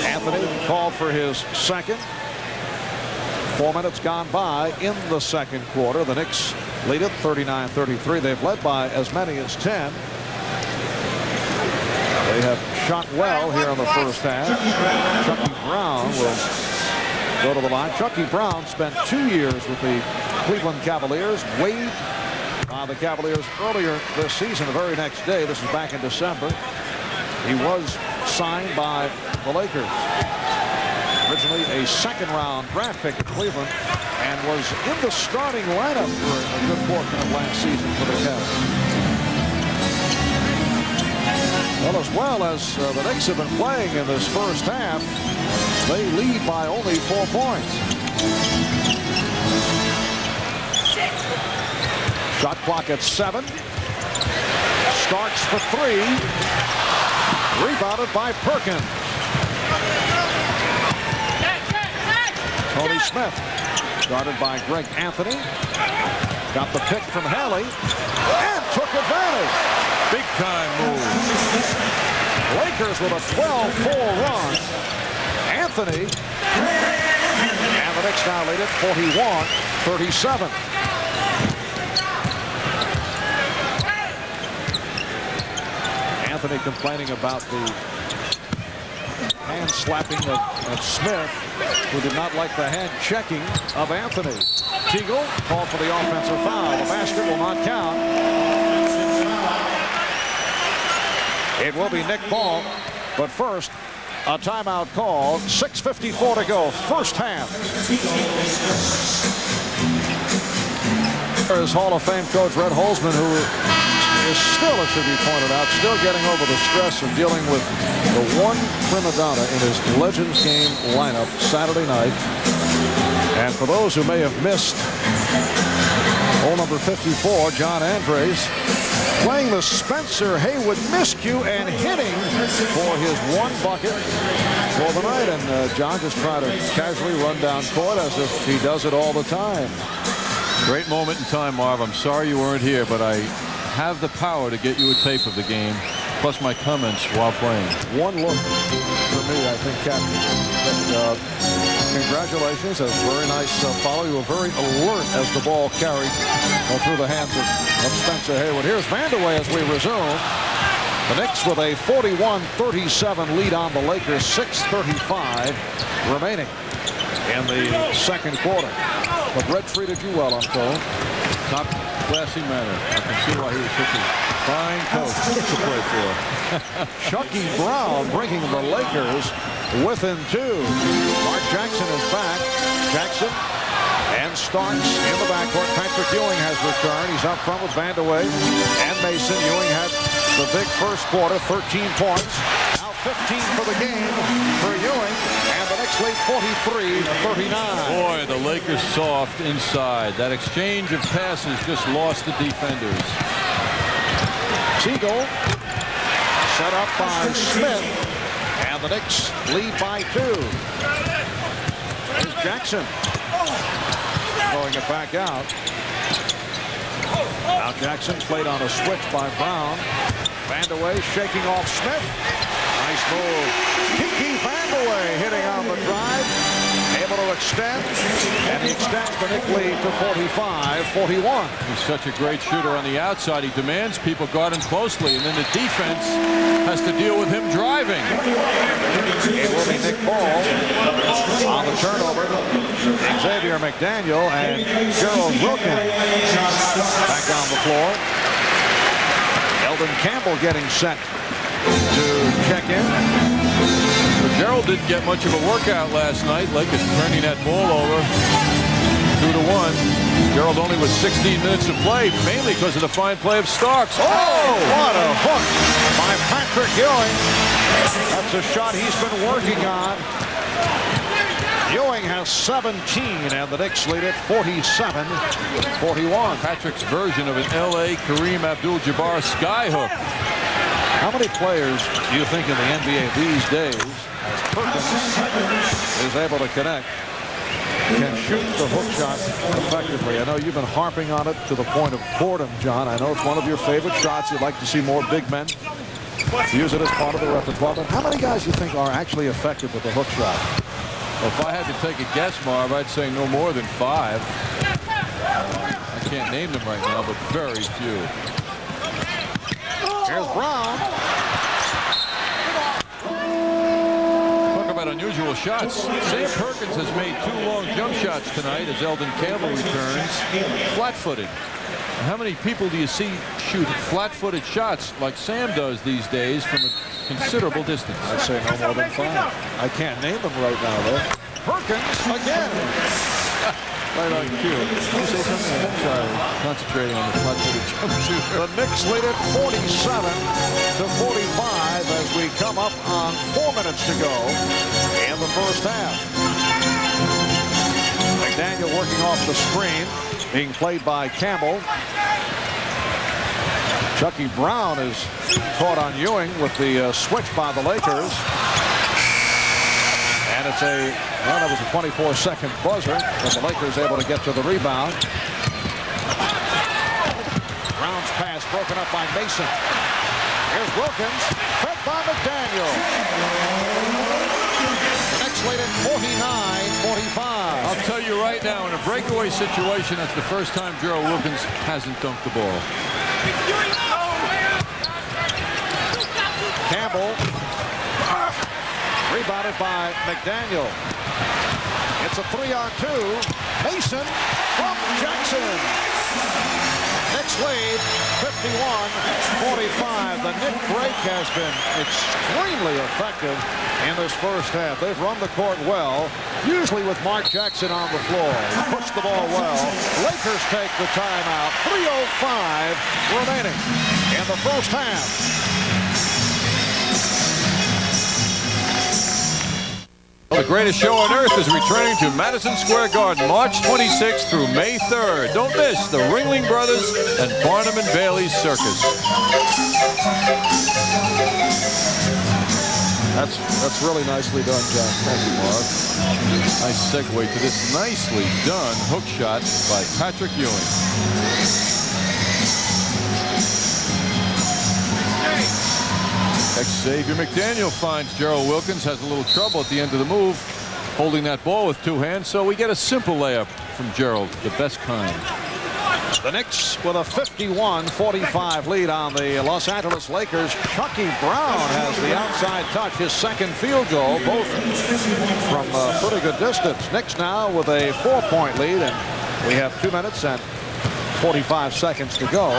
Anthony called for his second. 4 minutes gone by in the second quarter. The Knicks lead it 39-33. They've led by as many as 10. They have shot well here in the first half. Chucky Brown will go to the line. Chucky Brown spent 2 years with the Cleveland Cavaliers. Waived by the Cavaliers earlier this season, the very next day. This is back in December. He was signed by the Lakers. Originally a second-round draft pick at Cleveland, and was in the starting lineup for a good portion of last season for the Cavs. Well, as well as the Knicks have been playing in this first half, they lead by only 4 points. Shot clock at 7. Starks for 3. Rebounded by Perkins. Tony Smith, guarded by Greg Anthony. Got the pick from Haley and took advantage. Big time move. Lakers with a 12-4 run. Anthony. And the Knicks now lead it 41-37. Anthony complaining about the hand slapping of Smith, who did not like the hand checking of Anthony. Teagle called for the offensive foul. The basket will not count. It will be Nick Ball, but first, a timeout call. 6:54 to go, first half. There's Hall of Fame coach Red Holzman, who is still, it should be pointed out, still getting over the stress of dealing with the one prima donna in his Legends game lineup Saturday night. And for those who may have missed hole number 54, John Andres playing the Spencer Haywood miscue and hitting for his one bucket for the night. And John just tried to casually run down court as if he does it all the time. Great moment in time, Marv. I'm sorry you weren't here, but I have the power to get you a tape of the game, plus my comments while playing. One look for me, I think, Captain. Congratulations. A very nice follow. You were very alert as the ball carried through the hands of Spencer Haywood. Here's Vandeweghe as we resume. The Knicks with a 41-37 lead on the Lakers. 6:35 remaining in the second quarter. But Red treated you well, I'm told. Top classy manner. I can see why he was such a fine coach to play for. Chucky Brown bringing the Lakers within 2. Mark Jackson is back. Jackson and Starks in the backcourt. Patrick Ewing has returned. He's up front with Vandeweghe and Mason. Ewing had the big first quarter, 13 points. Now 15 for the game for Ewing. And the Knicks lead 43-39. Boy, the Lakers soft inside. That exchange of passes just lost the defenders. Siegel set up by Smith. And the Knicks lead by 2. Here's Jackson throwing it back out. Now Jackson played on a switch by Brown. Vandeweghe shaking off Smith. Nice move. Kiki Vandeweghe hitting on the drive. Able to extend. And he extends the Knicks lead to 45-41. He's such a great shooter on the outside. He demands people guard him closely, and then the defense has to deal with him driving. It will be Nick Ball on the turnover. Xavier McDaniel and Gerald Wilkins back on the floor. Eldon Campbell getting set to check in. But Gerald didn't get much of a workout last night. Lakers turning that ball over 2-1. Gerald only with 16 minutes of play, mainly because of the fine play of Starks. Oh, what a hook by Patrick Ewing. That's a shot he's been working on. Ewing has 17, and the Knicks lead it 47-41. Patrick's version of an L.A. Kareem Abdul-Jabbar skyhook. How many players do you think in the NBA these days, as Perkins is able to connect, can shoot the hook shot effectively? I know you've been harping on it to the point of boredom, John. I know it's one of your favorite shots. You'd like to see more big men use it as part of the repertoire. But how many guys do you think are actually effective with the hook shot? Well, if I had to take a guess, Marv, I'd say no more than 5. I can't name them right now, but very few. Here's Brown. Talk about unusual shots. Sam Perkins has made 2 long jump shots tonight as Eldon Campbell returns, flat-footed. How many people do you see shoot flat-footed shots like Sam does these days from a considerable distance? I'd say no more than 5. I can't name them right now, though. Perkins again. Right on cue. Can you say something? I'm sorry. Concentrating on the flat-footed jump shooter. The Knicks lead it 47-45 as we come up on 4 minutes to go in the first half. McDaniel working off the screen, being played by Campbell. Chucky Brown is caught on Ewing with the switch by the Lakers. And it's that was a 24-second buzzer, but the Lakers able to get to the rebound. Brown's pass broken up by Mason. Here's Wilkins, fed by McDaniel. The Knicks lead it 49-45. I'll tell you right now, in a breakaway situation, that's the first time Gerald Wilkins hasn't dunked the ball. Campbell rebounded by McDaniel. It's a 3-on-2. Mason from Jackson. Knicks lead 51-45. The Knick break has been extremely effective in this first half. They've run the court well, usually with Mark Jackson on the floor. Pushed the ball well. Lakers take the timeout. 3:05 remaining in the first half. The greatest show on earth is returning to Madison Square Garden March 26th through May 3rd. Don't miss the Ringling Brothers and Barnum and Bailey's Circus. That's really nicely done, John. Thank you, Marv. Nice segue to this nicely done hook shot by Patrick Ewing. Xavier McDaniel finds Gerald Wilkins, has a little trouble at the end of the move, holding that ball with two hands, so we get a simple layup from Gerald, the best kind. The Knicks with a 51-45 lead on the Los Angeles Lakers. Chucky Brown has the outside touch, his second field goal, both from a pretty good distance. Knicks now with a 4-point lead, and we have 2 minutes and 45 seconds to go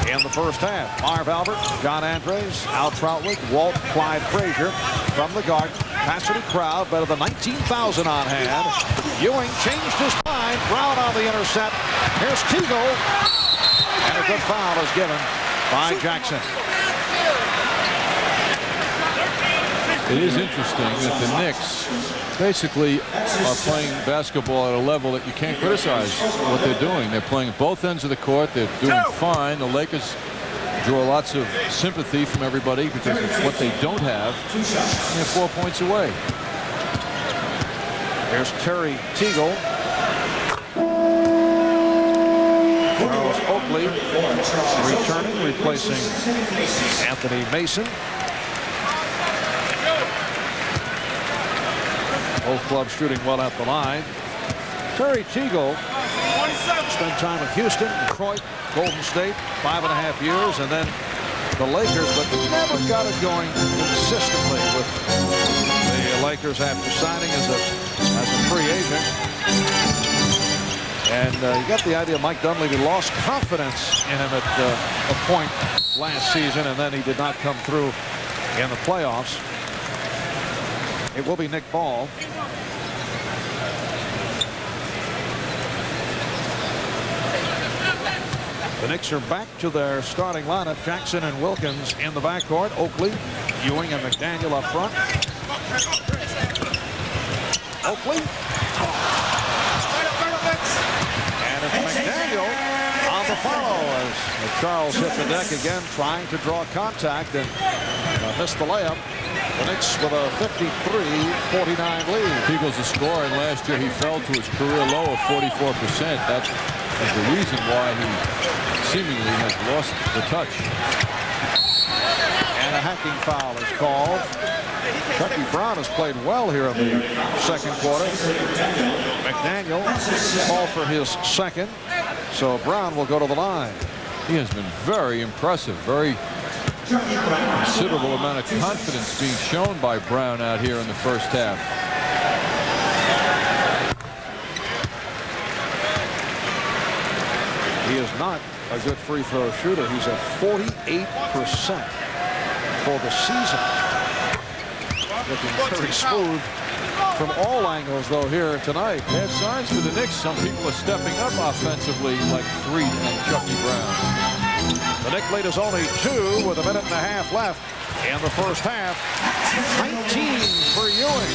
in the first half. Marv Albert, John Andres, Al Troutwig, Walt, Clyde Frazier from the Garden. Capacity crowd better than 19,000 on hand. Ewing changed his mind. Brown on the intercept. Here's Teagle. And a good foul is given by Jackson. It is interesting that the Knicks basically are playing basketball at a level that you can't criticize what they're doing. They're playing both ends of the court. They're doing fine. The Lakers draw lots of sympathy from everybody because it's what they don't have. They're 4 points away. Here's Terry Teagle. Charles Oakley returning, replacing Anthony Mason. Both clubs shooting well at the line. Terry Teagle spent time in Houston, Detroit, Golden State, 5.5 years, and then the Lakers, but never got it going consistently with the Lakers after signing as a free agent. And you got the idea Mike Dunleavy lost confidence in him at a point last season, and then he did not come through in the playoffs. It will be Nick Ball. The Knicks are back to their starting lineup. Jackson and Wilkins in the backcourt. Oakley, Ewing, and McDaniel up front. Oakley. And it's McDaniel on the follow as Charles hit the deck again, trying to draw contact and missed the layup. The Knicks with a 53-49 lead. Teagle's a scorer, and last year he fell to his career low of 44%. That is the reason why he seemingly has lost the touch. And a hacking foul is called. Chucky Brown has played well here in the second quarter. McDaniel called for his second, so Brown will go to the line. He has been very impressive, very considerable amount of confidence being shown by Brown out here in the first half. He is not a good free throw shooter. He's at 48% for the season. Looking very smooth from all angles, though, here tonight. Bad signs for the Knicks. Some people are stepping up offensively, like Freed and Chucky Brown. The Knicks lead is only 2 with a minute and a half left in the first half. 19 for Ewing.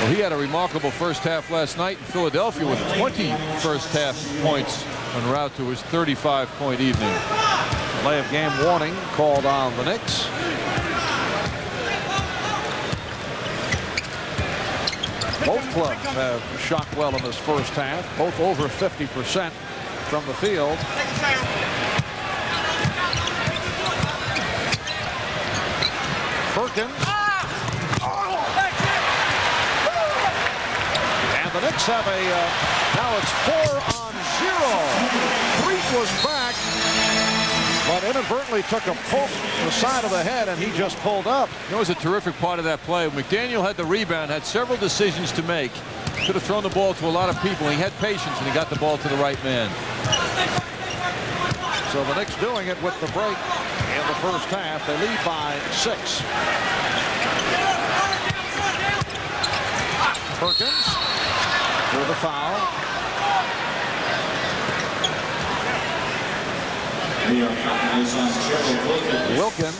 Well, he had a remarkable first half last night in Philadelphia with 20 first half points en route to his 35-point evening. Delay of game warning called on the Knicks. Both clubs have shot well in this first half, both over 50% from the field. Perkins. And the Knicks have now it's 4-on-0. Freak was back, but inadvertently took a poke to the side of the head, and he just pulled up. It was a terrific part of that play. McDaniel had the rebound, had several decisions to make. Could have thrown the ball to a lot of people. He had patience, and he got the ball to the right man. So the Knicks doing it with the break in the first half. They lead by 6. Perkins with a foul. Wilkins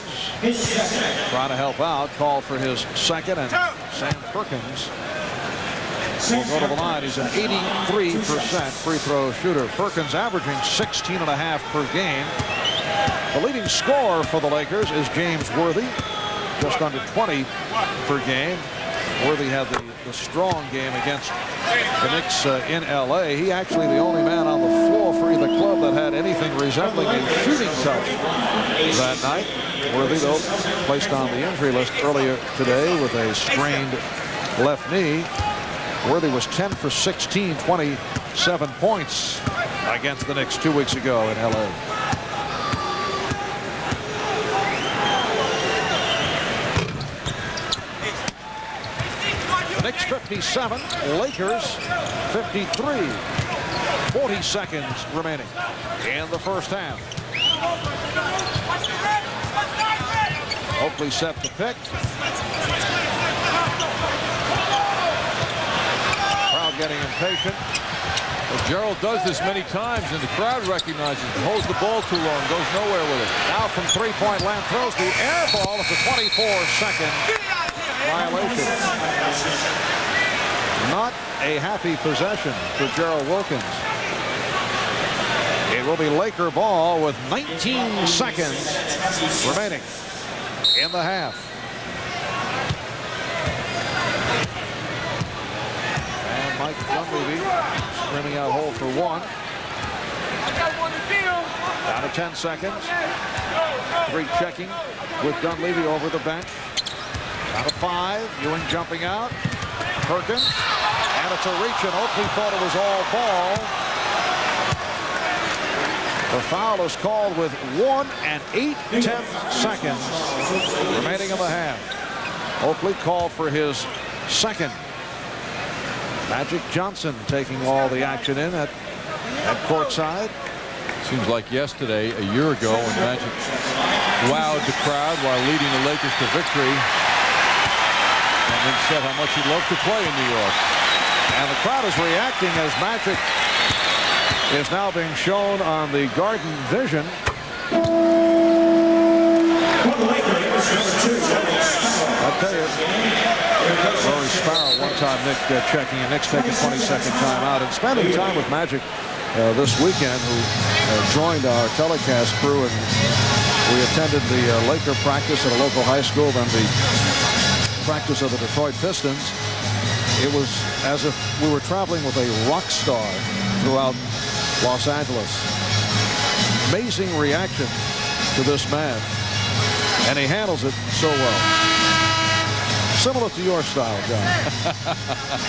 trying to help out, called for his second, and Sam Perkins will go to the line. He's an 83% free throw shooter. Perkins averaging 16.5 per game. The leading scorer for the Lakers is James Worthy, just under 20 per game. Worthy had the strong game against the Knicks in L.A. He actually the only man on the floor for either club that had anything resembling a shooting touch that night. Worthy, though, placed on the injury list earlier today with a strained left knee. Worthy was 10 for 16, 27 points against the Knicks 2 weeks ago in L.A. Knicks 57, Lakers 53. 40 seconds remaining in the first half. Oakley set to pick. Crowd getting impatient. Well, Gerald does this many times, and the crowd recognizes it. Holds the ball too long, goes nowhere with it. Now from three-point land, throws the air ball. It's a 24-second violation. Not a happy possession for Gerald Wilkins. It will be Laker ball with 19 seconds remaining in the half. And Mike Dunleavy screaming out hole for one. Down to 10 seconds. Three checking with Dunleavy over the bench. Down to 5. Ewing jumping out. Perkins. And it's a reach, and Oakley thought it was all ball. The foul is called with 1 8/10 seconds remaining in the half. Oakley called for his second. Magic Johnson taking all the action in at courtside. Seems like yesterday, a year ago, when Magic wowed the crowd while leading the Lakers to victory, and then said how much he'd love to play in New York. And the crowd is reacting as Magic is now being shown on the Garden Vision. I'll tell you, Rory Sparrow one time Nick checking, and Nick's taking 20-second timeout and spending time with Magic this weekend, who joined our telecast crew, and we attended the Laker practice at a local high school, then the practice of the Detroit Pistons. It was as if we were traveling with a rock star throughout Los Angeles. Amazing reaction to this man, and he handles it so well. Similar to your style, John.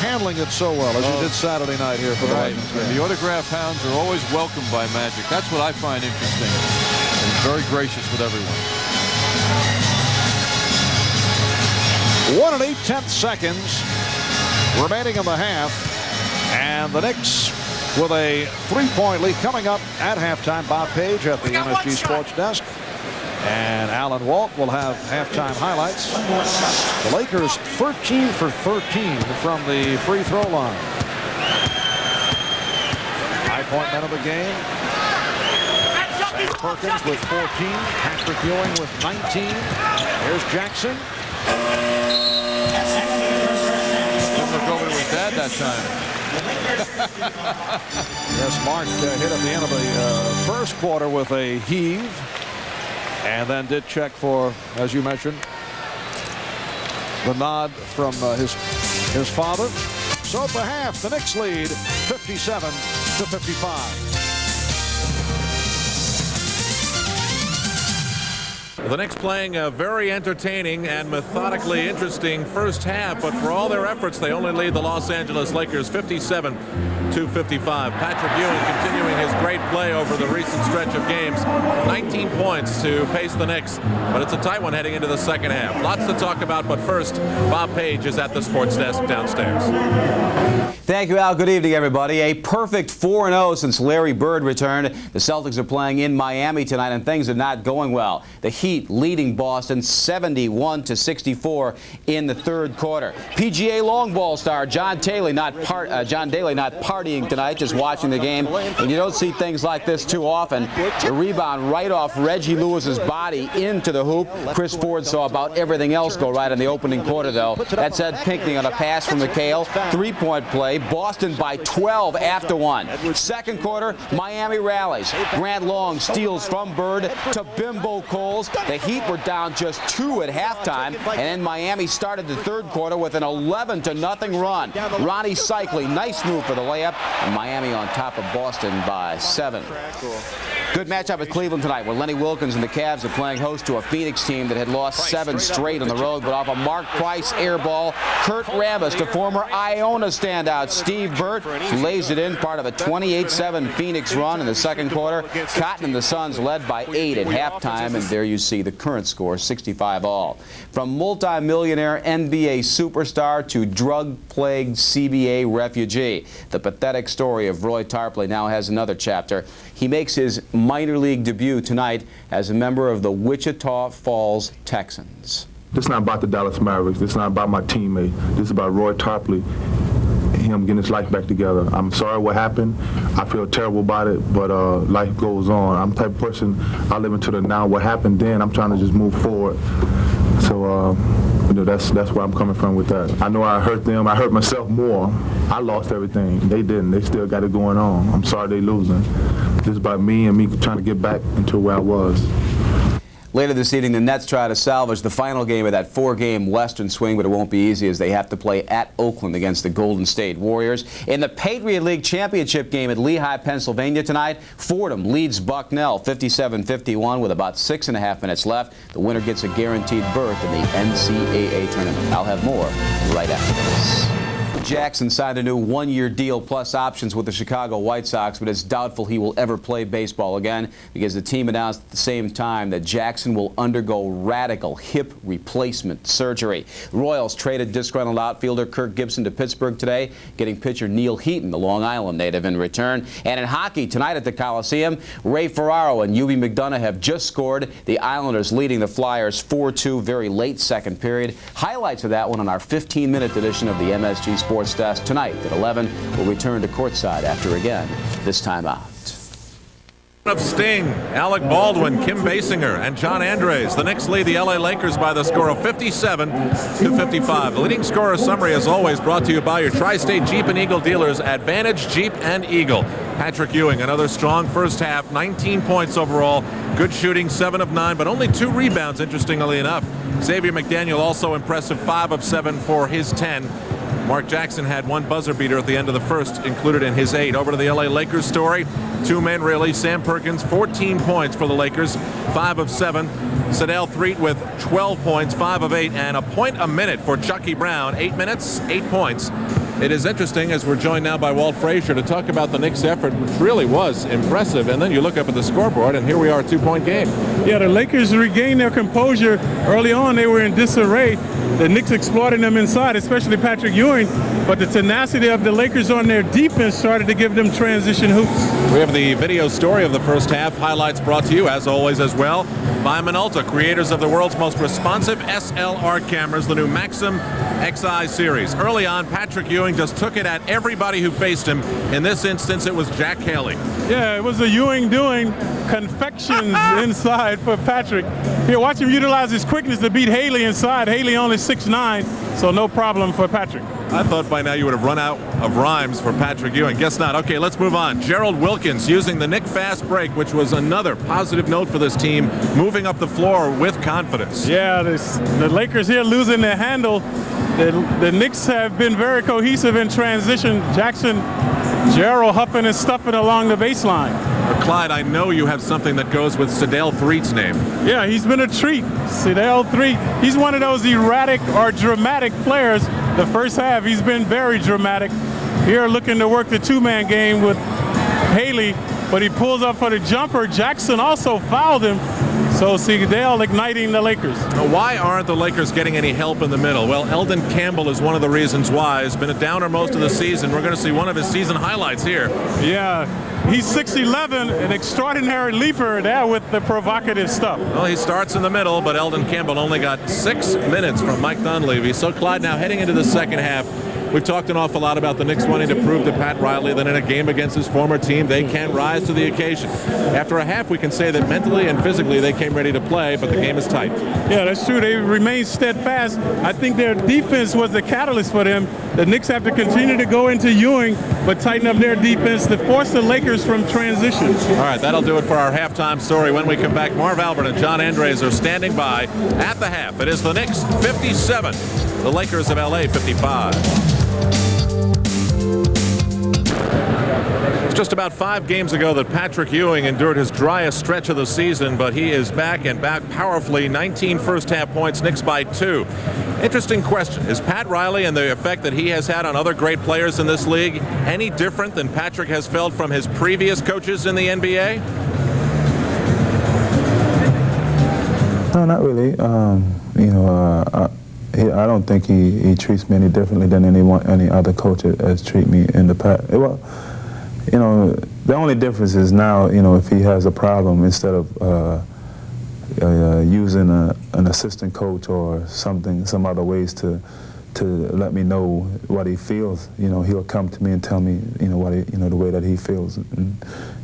Handling it so well as you did Saturday night here for the Lakers. The autograph hounds are always welcomed by Magic. That's what I find interesting. And he's very gracious with everyone. 1 8/10 seconds remaining in the half, and the Knicks with a 3-point lead coming up at halftime. Bob Page at the MSG Sports Desk, and Alan Walt will have halftime highlights. The Lakers 13 for 13 from the free throw line. High-point men of the game. Sam Perkins with 14. Patrick Ewing with 19. Here's Jackson. Look over to his dad that time. Yes, Mark hit at the end of the first quarter with a heave, and then did check for, as you mentioned, the nod from his father. So at the half, the Knicks lead 57-55. The Knicks playing a very entertaining and methodically interesting first half, but for all their efforts, they only lead the Los Angeles Lakers 57-55. Patrick Ewing continuing his great play over the recent stretch of games. 19 points to pace the Knicks, but it's a tight one heading into the second half. Lots to talk about, but first, Bob Page is at the sports desk downstairs. Thank you, Al. Good evening, everybody. A perfect 4-0 since Larry Bird returned. The Celtics are playing in Miami tonight, and things are not going well. The Heat leading Boston 71-64 in the third quarter. PGA long ball star John Daly not partying tonight, just watching the game. And you don't see things like this too often. The rebound right off Reggie Lewis's body into the hoop. Chris Ford saw about everything else go right in the opening quarter, though. That's Ed Pinckney on a pass from McHale. Three-point play. Boston by 12 after one. Second quarter, Miami rallies. Grant Long steals from Bird to Bimbo Coles. The Heat were down just 2 at halftime, and then Miami started the third quarter with an 11-0 run. Ronnie Cycli, nice move for the layup, and Miami on top of Boston by 7. Good matchup at Cleveland tonight, where Lenny Wilkins and the Cavs are playing host to a Phoenix team that had lost 7 straight on the road, but off a Mark Price air ball, Kurt Rambis to former Iona standout Steve Burt lays it in, part of a 28-7 Phoenix run in the second quarter. Cotton and the Suns led by 8 at halftime, and there you see the current score, 65-all. From multi-millionaire NBA superstar to drug-plagued CBA refugee, the pathetic story of Roy Tarpley now has another chapter. He makes his minor league debut tonight as a member of the Wichita Falls Texans. This is not about the Dallas Mavericks. This is not about my teammate. This is about Roy Tarpley, him getting his life back together. I'm sorry what happened. I feel terrible about it, but life goes on. I'm the type of person, I live into the now. What happened then, I'm trying to just move forward. So, that's where I'm coming from with that. I know I hurt them. I hurt myself more. I lost everything. They didn't. They still got it going on. I'm sorry they losing. This is about me and me trying to get back into where I was. Later this evening, the Nets try to salvage the final game of that 4-game Western swing, but it won't be easy as they have to play at Oakland against the Golden State Warriors. In the Patriot League Championship game at Lehigh, Pennsylvania tonight, Fordham leads Bucknell 57-51 with about 6.5 minutes left. The winner gets a guaranteed berth in the NCAA tournament. I'll have more right after this. Jackson signed a new 1-year deal plus options with the Chicago White Sox, but it's doubtful he will ever play baseball again because the team announced at the same time that Jackson will undergo radical hip replacement surgery. The Royals traded disgruntled outfielder Kirk Gibson to Pittsburgh today, getting pitcher Neil Heaton, the Long Island native, in return. And in hockey tonight at the Coliseum, Ray Ferraro and UB McDonough have just scored. The Islanders leading the Flyers 4-2, very late second period. Highlights of that one on our 15-minute edition of the MSG Sports Desk tonight at 11. We'll return to courtside after again this time out. Of Sting, Alec Baldwin, Kim Basinger, and John Andres. The Knicks lead the LA Lakers by the score of 57-55. The leading scorer summary, as always, brought to you by your Tri-State Jeep and Eagle dealers, Advantage Jeep and Eagle. Patrick Ewing, another strong first half, 19 points overall. Good shooting, 7 of 9, but only 2 rebounds, interestingly enough. Xavier McDaniel also impressive, 5 of 7 for his 10. Mark Jackson had 1 buzzer beater at the end of the first, included in his 8. Over to the LA Lakers story. 2 men really. Sam Perkins, 14 points for the Lakers, 5 of 7. Sedale Threatt with 12 points, 5 of 8, and a point a minute for Chucky Brown. 8 minutes, 8 points. It is interesting, as we're joined now by Walt Frazier, to talk about the Knicks' effort, which really was impressive. And then you look up at the scoreboard, and here we are, a 2-point game. Yeah, the Lakers regained their composure. Early on, they were in disarray. The Knicks exploiting them inside, especially Patrick Ewing. But the tenacity of the Lakers on their defense started to give them transition hoops. We have the video story of the first half. Highlights brought to you, as always, as well, by Minolta, creators of the world's most responsive SLR cameras, the new Maxim XI series. Early on, Patrick Ewing just took it at everybody who faced him. In this instance, it was Jack Haley. Yeah, it was a Ewing doing confections inside for Patrick. Here, watch him utilize his quickness to beat Haley inside. Haley only 6'9", so no problem for Patrick. I thought by now you would have run out of rhymes for Patrick Ewing. Guess not. Okay, let's move on. Gerald Wilkins using the Knick fast break, which was another positive note for this team, moving up the floor with confidence. Yeah, the Lakers here losing their handle. The Knicks have been very cohesive in transition. Jackson, Gerald huffing and stuffing along the baseline. Clyde, I know you have something that goes with Sedale Threatt's name. Yeah, he's been a treat. Sedale Threatt, he's one of those erratic or dramatic players. The first half, he's been very dramatic. Here looking to work the 2-man game with Haley, but he pulls up for the jumper. Jackson also fouled him. So, see, they're all igniting the Lakers. Now, why aren't the Lakers getting any help in the middle? Well, Eldon Campbell is one of the reasons why. He's been a downer most of the season. We're going to see one of his season highlights here. Yeah, he's 6'11", an extraordinary leaper there with the provocative stuff. Well, he starts in the middle, but Eldon Campbell only got 6 minutes from Mike Dunleavy. So, Clyde, now heading into the second half, we've talked an awful lot about the Knicks wanting to prove to Pat Riley that in a game against his former team, they can rise to the occasion. After a half, we can say that mentally and physically they came ready to play, but the game is tight. Yeah, that's true. They remain steadfast. I think their defense was the catalyst for them. The Knicks have to continue to go into Ewing, but tighten up their defense to force the Lakers from transition. All right, that'll do it for our halftime story. When we come back, Marv Albert and John Andres are standing by at the half. It is the Knicks 57, the Lakers of LA 55. It's just about 5 games ago that Patrick Ewing endured his driest stretch of the season, but he is back and back powerfully. 19 first-half points, Knicks by 2. Interesting question. Is Pat Riley and the effect that he has had on other great players in this league any different than Patrick has felt from his previous coaches in the NBA? No, not really. I don't think he treats me any differently than any other coach has treated me in the past. Well, the only difference is now, if he has a problem, instead of using an assistant coach or some other ways to let me know what he feels, he'll come to me and tell me, the way that he feels. And,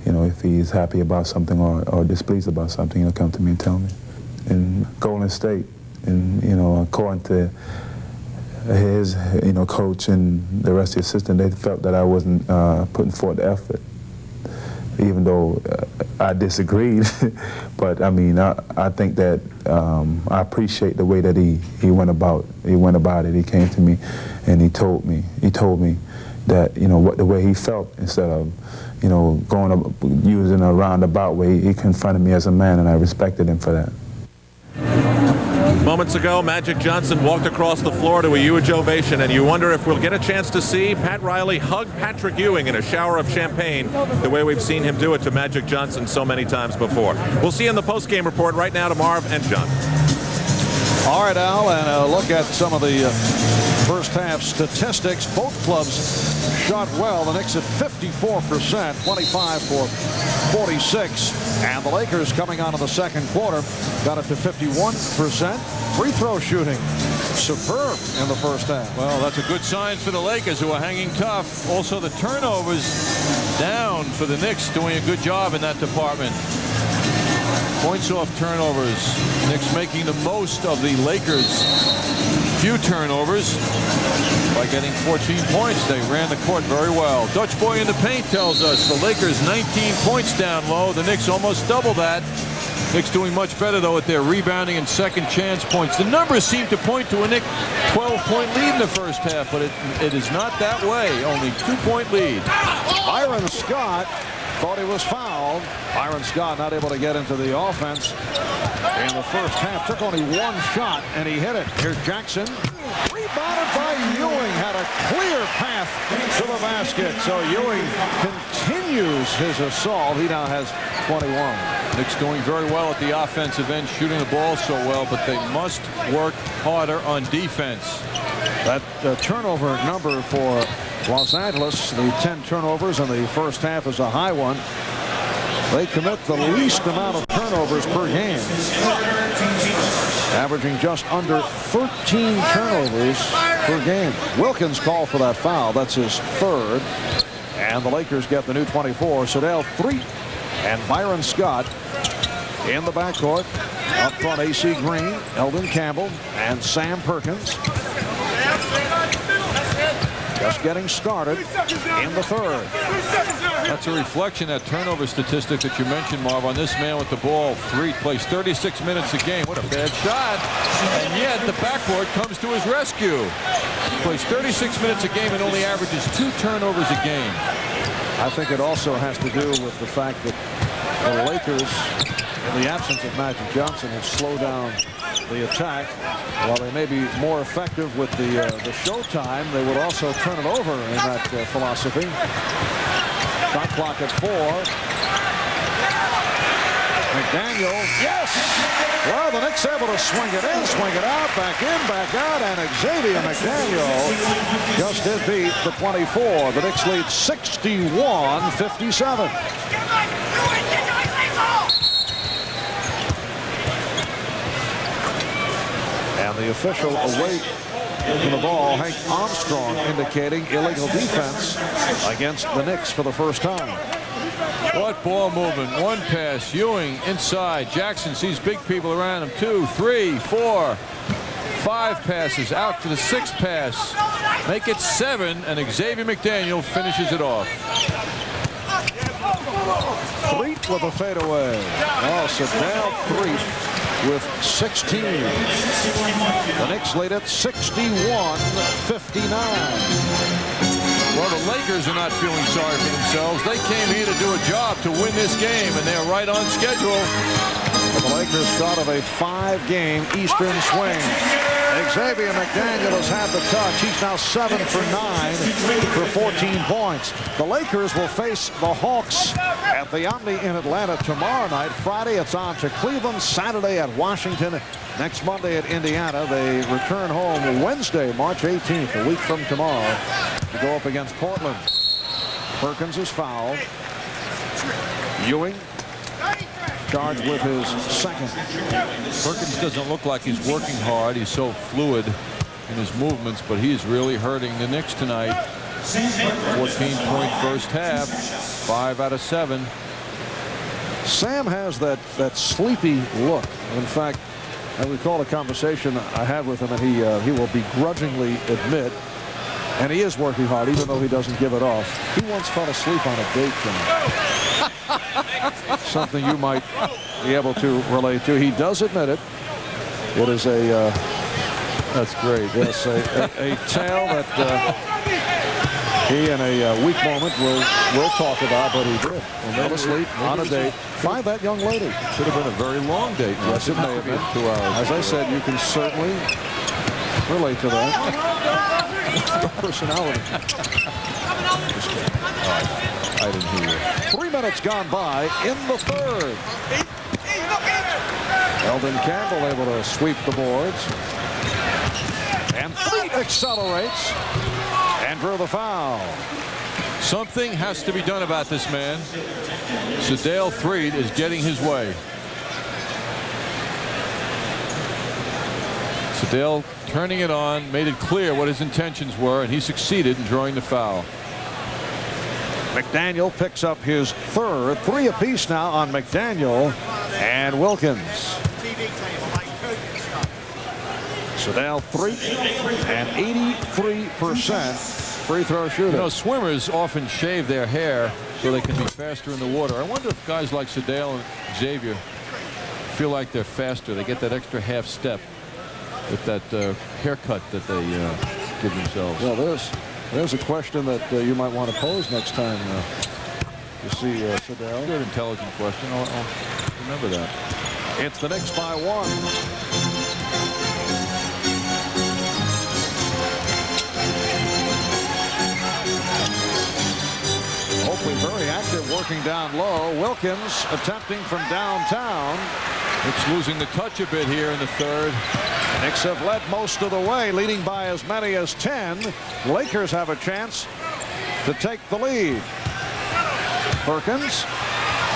if he's happy about something or displeased about something, he'll come to me and tell me. In Golden State, and according to his coach and the rest of the assistant, they felt that I wasn't putting forth the effort, even though I disagreed. But I mean, I think that I appreciate the way that he went about it. He came to me and he told me that the way he felt, instead of using a roundabout way. He confronted me as a man, and I respected him for that. Moments ago, Magic Johnson walked across the floor to a huge ovation, and you wonder if we'll get a chance to see Pat Riley hug Patrick Ewing in a shower of champagne the way we've seen him do it to Magic Johnson so many times before. We'll see you in the post-game report right now to Marv and John. All right, Al, and a look at some of the first half statistics. Both clubs shot well. The Knicks at 54%, 25 for 46. And the Lakers coming out of the second quarter got it to 51%. Free throw shooting superb in the first half. Well, that's a good sign for the Lakers, who are hanging tough. Also, the turnovers down for the Knicks, doing a good job in that department. Points off turnovers. Knicks making the most of the Lakers' few turnovers by getting 14 points. They ran the court very well. Dutch Boy in the paint tells us the Lakers 19 points down low. The Knicks almost double that. Knicks doing much better, though, at their rebounding and second chance points. The numbers seem to point to a Knicks 12-point lead in the first half, but it is not that way. Only 2-point lead. Byron Scott thought he was fouled. Byron Scott not able to get into the offense in the first half. Took only one shot, and he hit it. Here's Jackson. Rebounded by Ewing. Had a clear path to the basket. So Ewing continues his assault. He now has 21. Knicks doing very well at the offensive end, shooting the ball so well, but they must work harder on defense. That turnover number for Los Angeles, the 10 turnovers in the first half, is a high one. They commit the least amount of turnovers per game, averaging just under 13 turnovers per game. Wilkins called for that foul. That's his third. And the Lakers get the new 24. Sedale 3. And Byron Scott in the backcourt. Up front, A.C. Green, Eldon Campbell, and Sam Perkins. Just getting started in the third. That's a reflection, that turnover statistic that you mentioned, Marv, on this man with the ball. Plays 36 minutes a game. What a bad shot. And yet the backboard comes to his rescue. He plays 36 minutes a game and only averages 2 turnovers a game. I think it also has to do with the fact that the Lakers, in the absence of Magic Johnson, have slowed down the attack. While they may be more effective with the showtime, they would also turn it over in that philosophy. Shot clock at 4. McDaniel, yes! Well, the Knicks able to swing it in, swing it out, back in, back out, and Xavier McDaniel just did beat the 24. The Knicks lead 61-57. And the official away from the ball, Hank Armstrong, indicating illegal defense against the Knicks for the first time. What ball movement. One pass. Ewing inside. Jackson sees big people around him. 2, 3, 4, 5 passes. Out to the 6th pass. Make it 7, and Xavier McDaniel finishes it off. Threet with a fadeaway. Oh, so now Threet with 16. The Knicks lead at 61-59. Well, the Lakers are not feeling sorry for themselves. They came here to do a job to win this game, and they're right on schedule. The Lakers start of a 5-game Eastern swing. Xavier McDaniel has had the touch. He's now 7 for 9 for 14 points. The Lakers will face the Hawks at the Omni in Atlanta tomorrow night. Friday, it's on to Cleveland. Saturday at Washington. Next Monday at Indiana. They return home Wednesday, March 18th, a week from tomorrow, to go up against Portland. Perkins is fouled. Ewing charged with his second. Perkins doesn't look like he's working hard. He's so fluid in his movements, but he's really hurting the Knicks tonight. 14-point first half, 5 out of 7. Sam has that sleepy look. In fact, I recall a conversation I had with him, and he will begrudgingly admit, and he is working hard, even though he doesn't give it off. He once fell asleep on a date tonight. Something you might be able to relate to. He does admit it. It is a that's great. Yes, a tale that he in a weak moment will talk about, but he did. Fell asleep on a date. Find that young lady. Should have been a very long date. Yes, it may have been. 2 hours. As I said, you can certainly relate to that. Personality. I didn't hear you. 3 minutes gone by in the third. Eldon Campbell able to sweep the boards. And Threet accelerates and drew the foul. Something has to be done about this man. Sedale Threet is getting his way. Sedale turning it on, made it clear what his intentions were, and he succeeded in drawing the foul. McDaniel picks up his third. 3 apiece now on McDaniel and Wilkins. Sedale Threet, an 83% free throw shooter. You know, swimmers often shave their hair so they can be faster in the water. I wonder if guys like Sedale and Xavier feel like they're faster. They get that extra half step with that haircut that they give themselves. Well, there's a question that you might want to pose next time you see Sedale. Good, intelligent question. I'll remember that. It's the Knicks by 1. Hopefully very active working down low. Wilkins attempting from downtown. It's losing the touch a bit here in the third. The Knicks have led most of the way, leading by as many as 10. Lakers have a chance to take the lead. Perkins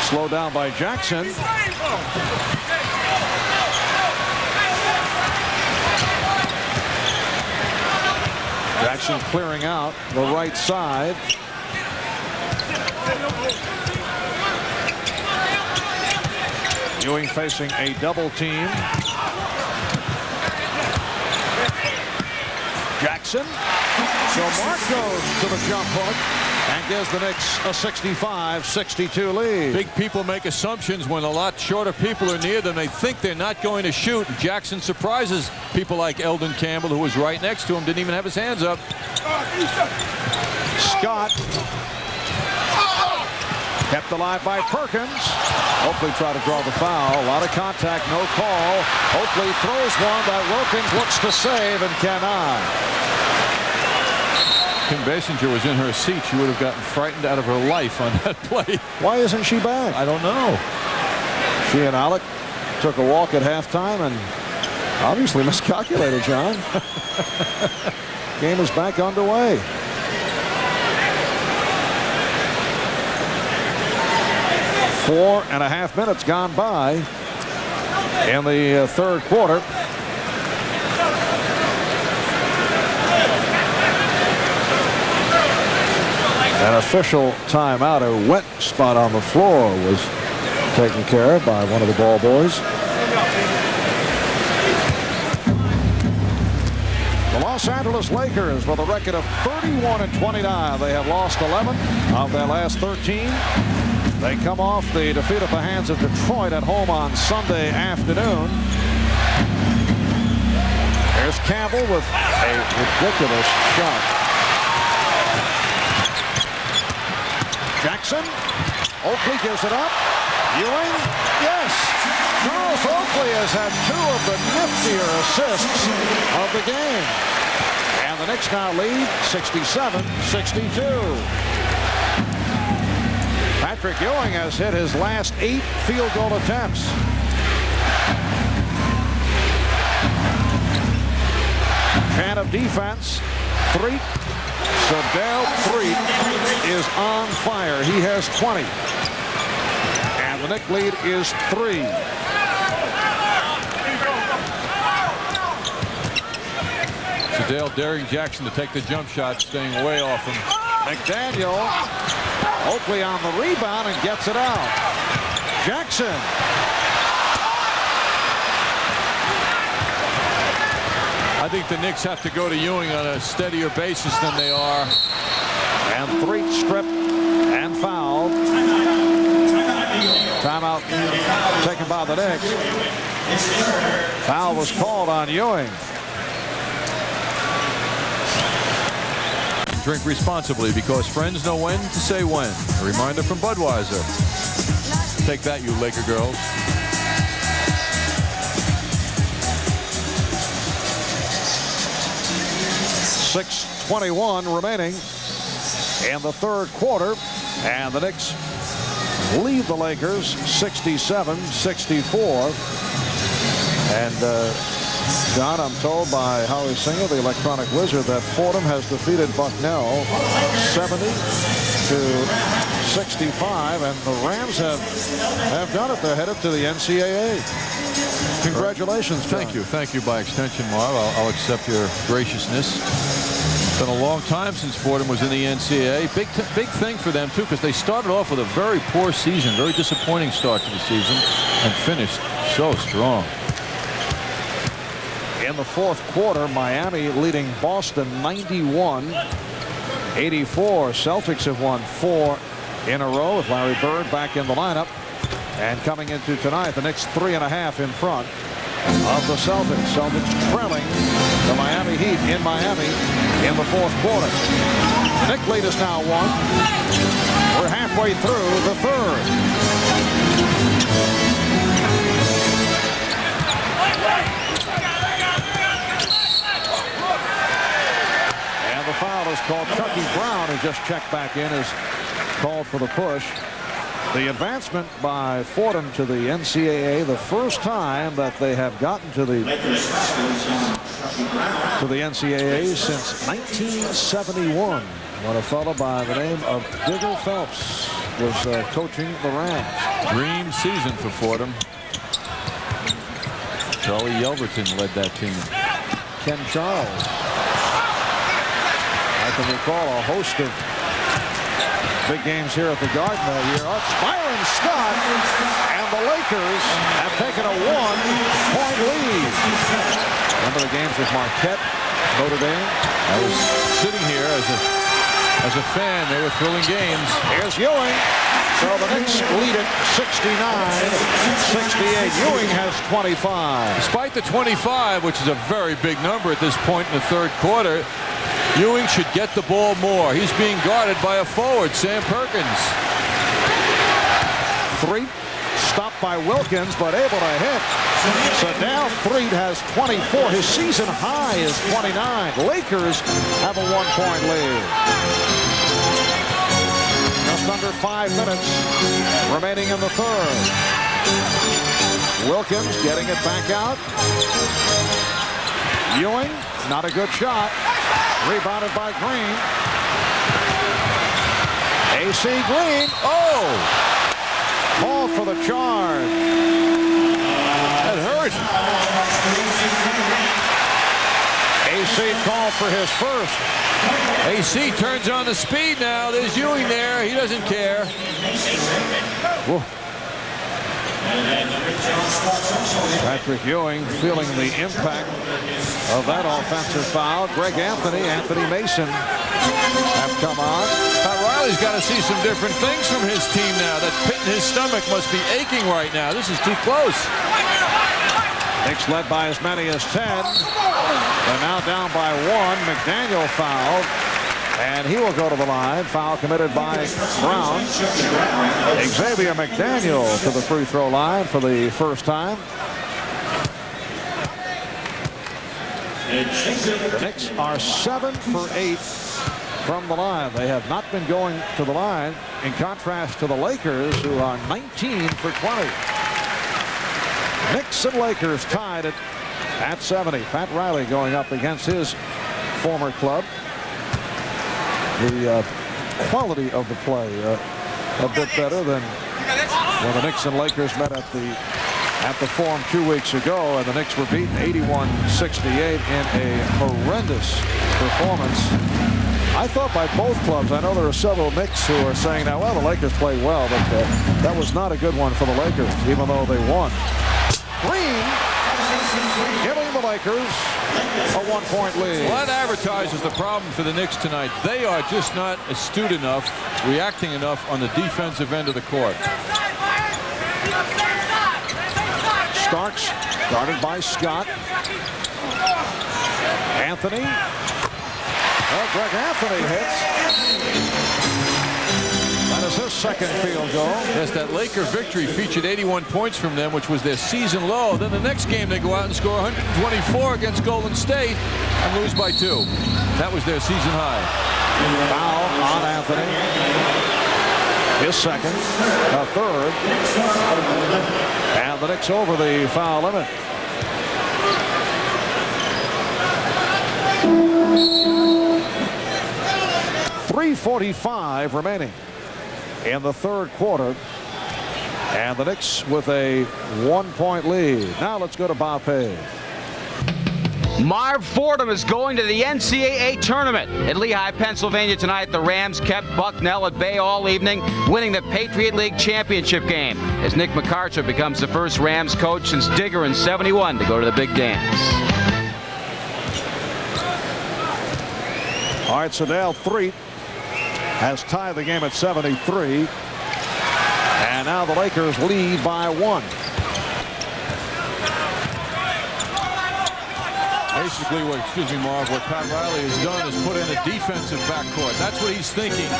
slowed down by Jackson. Jackson clearing out the right side. Ewing facing a double team. Jackson. So Mark goes to the jump hook and gives the Knicks a 65-62 lead. Big people make assumptions when a lot shorter people are near them. They think they're not going to shoot. Jackson surprises people like Eldon Campbell, who was right next to him, didn't even have his hands up. Scott kept alive by Perkins. Hopefully try to draw the foul. A lot of contact, no call. Hopefully throws one that Wilkins looks to save and cannot. Kim Basinger was in her seat. She would have gotten frightened out of her life on that play. Why isn't she back? I don't know. She and Alec took a walk at halftime and obviously miscalculated, John. Game is back underway. Four and a half minutes gone by in the third quarter. An official timeout. A wet spot on the floor was taken care of by one of the ball boys. The Los Angeles Lakers with a record of 31-29. They have lost 11 of their last 13. They come off the defeat at the hands of Detroit at home on Sunday afternoon. There's Campbell with a ridiculous shot. Jackson. Oakley gives it up. Ewing. Yes. Charles Oakley has had two of the niftier assists of the game. And the Knicks now lead 67-62. Patrick Ewing has hit his last 8 field goal attempts. Fan of defense. Threet. So Dale Threet is on fire. He has 20. And the Knicks lead is 3. So Dale daring Jackson to take the jump shot, staying way off him. McDaniel. Oakley on the rebound and gets it out. Jackson. I think the Knicks have to go to Ewing on a steadier basis than they are. And Threet stripped and fouled. Timeout taken by the Knicks. Foul was called on Ewing. Drink responsibly, because friends know when to say when. A reminder from Budweiser. Take that, you Laker girls. .6:21 remaining in the third quarter, and the Knicks lead the Lakers 67-64. And John, I'm told by Howie Singer, the electronic wizard, that Fordham has defeated Bucknell 70-65, and the Rams have done it. They're headed to the NCAA. Congratulations, John. Thank you by extension, Marv. I'll accept your graciousness. It's been a long time since Fordham was in the NCAA. Big thing for them too, because they started off with a very poor season, very disappointing start to the season, and finished so strong. In the fourth quarter, Miami leading Boston 91-84. Celtics have won 4 in a row with Larry Bird back in the lineup. And coming into tonight, the Knicks 3.5 in front of the Celtics. Celtics trailing the Miami Heat in Miami in the fourth quarter. The Knicks lead is now 1. We're halfway through the third. And the foul is called. Chucky Brown, who just checked back in, is called for the push. The advancement by Fordham to the NCAA, the first time that they have gotten to the NCAA since 1971, when a fellow by the name of Digger Phelps was coaching the Rams. Dream season for Fordham. Charlie Yelverton led that team. Ken Charles. I can recall a host of big games here at the Garden that year. Byron Scott, and the Lakers have taken a 1-point lead. Remember the games with Marquette, Notre Dame? I was sitting here as a fan. They were thrilling games. Here's Ewing. So the Knicks lead it 69-68. Ewing has 25. Despite the 25, which is a very big number at this point in the third quarter, Ewing should get the ball more. He's being guarded by a forward, Sam Perkins. Threet stopped by Wilkins, but able to hit. So now Threet has 24. His season high is 29. Lakers have a 1-point lead. Just under 5 minutes remaining in the third. Wilkins getting it back out. Ewing, not a good shot. Rebounded by Green. AC Green. Oh! Ball for the charge. That hurt. AC called for his first. AC turns on the speed now. There's Ewing there. He doesn't care. Whoa. Patrick Ewing feeling the impact of that offensive foul. Greg Anthony Mason have come on. Pat Riley's got to see some different things from his team now. That pit in his stomach must be aching right now. This is too close. Knicks led by as many as 10. They're now down by 1. McDaniel fouled. And he will go to the line. Foul committed by Brown. Xavier McDaniel to the free throw line for the first time. The Knicks are 7 for 8 from the line. They have not been going to the line, in contrast to the Lakers, who are 19 for 20. Knicks and Lakers tied at 70. Pat Riley going up against his former club. The quality of the play a bit better than when the Knicks and Lakers met at the Forum 2 weeks ago, and the Knicks were beaten 81-68 in a horrendous performance. I thought by both clubs. I know there are several Knicks who are saying now, well, the Lakers played well, but that was not a good one for the Lakers, even though they won. Green giving the Lakers a 1-point lead. Well, that advertises the problem for the Knicks tonight. They are just not astute enough, reacting enough on the defensive end of the court. Starks guarded by Scott. Anthony. Well, Greg Anthony hits. That is his second field goal. Yes, that Laker victory featured 81 points from them, which was their season low. Then the next game they go out and score 124 against Golden State and lose by 2. That was their season high. Foul on Anthony. His second, a third. And the Knicks over the foul limit. .345 remaining in the third quarter, and the Knicks with a 1-point lead. Now let's go to Bob Page. Marv Fordham is going to the NCAA tournament in Lehigh, Pennsylvania tonight. The Rams kept Bucknell at bay all evening, winning the Patriot League championship game as Nick McArthur becomes the first Rams coach since Digger in '71 to go to the big dance. All right, so Dale Threet has tied the game at 73. And now the Lakers lead by 1. Basically, Marv, what Pat Riley has done is put in a defensive backcourt. That's what he's thinking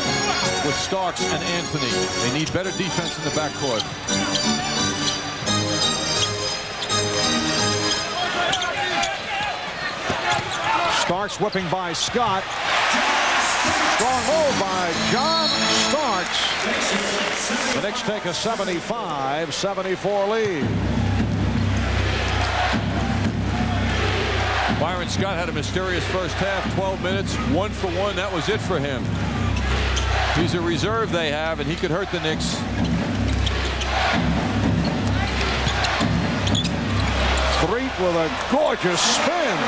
with Starks and Anthony. They need better defense in the backcourt. Starks whipping by Scott. Strong move by John Starks. The Knicks take a 75-74 lead. Byron Scott had a mysterious first half, 12 minutes, 1 for 1. That was it for him. He's a reserve they have, and he could hurt the Knicks. Threet with a gorgeous spin.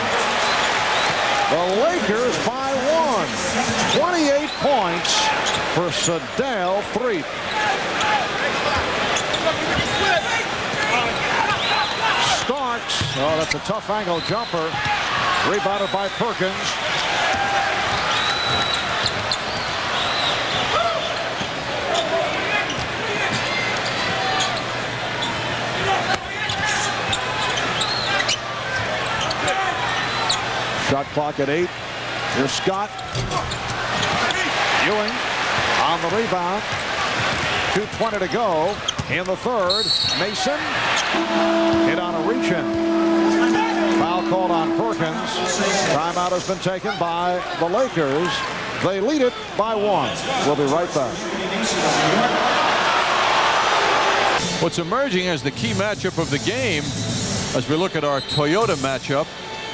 The Lakers by 1. 28 points for Sedale Threet. Starks. Oh, that's a tough angle jumper. Rebounded by Perkins. Shot clock at 8. Here's Scott. Ewing on the rebound. 2:20 to go in the third. Mason hit on a reach-in. Foul called on Perkins. Timeout has been taken by the Lakers. They lead it by 1. We'll be right back. What's emerging as the key matchup of the game, as we look at our Toyota matchup,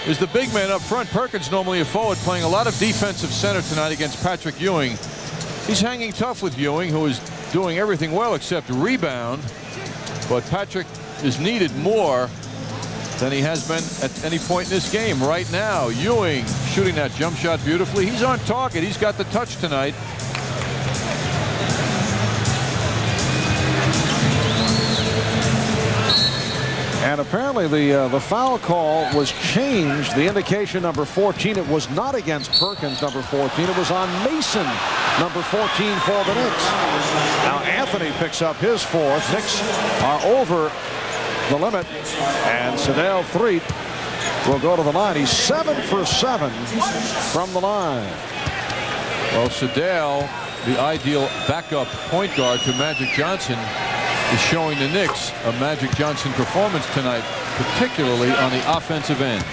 is the big man up front. Perkins, normally a forward, playing a lot of defensive center tonight against Patrick Ewing. He's hanging tough with Ewing, who is doing everything well except rebound. But Patrick is needed more than he has been at any point in this game. Right now, Ewing shooting that jump shot beautifully. He's on target. He's got the touch tonight. And apparently the foul call was changed. The indication number 14, it was not against Perkins, number 14. It was on Mason, number 14 for the Knicks. Now Anthony picks up his fourth. Knicks are over the limit. And Sedale Threet will go to the line. He's 7 for 7 from the line. Well, Sedale, the ideal backup point guard to Magic Johnson, is showing the Knicks a Magic Johnson performance tonight, particularly on the offensive end.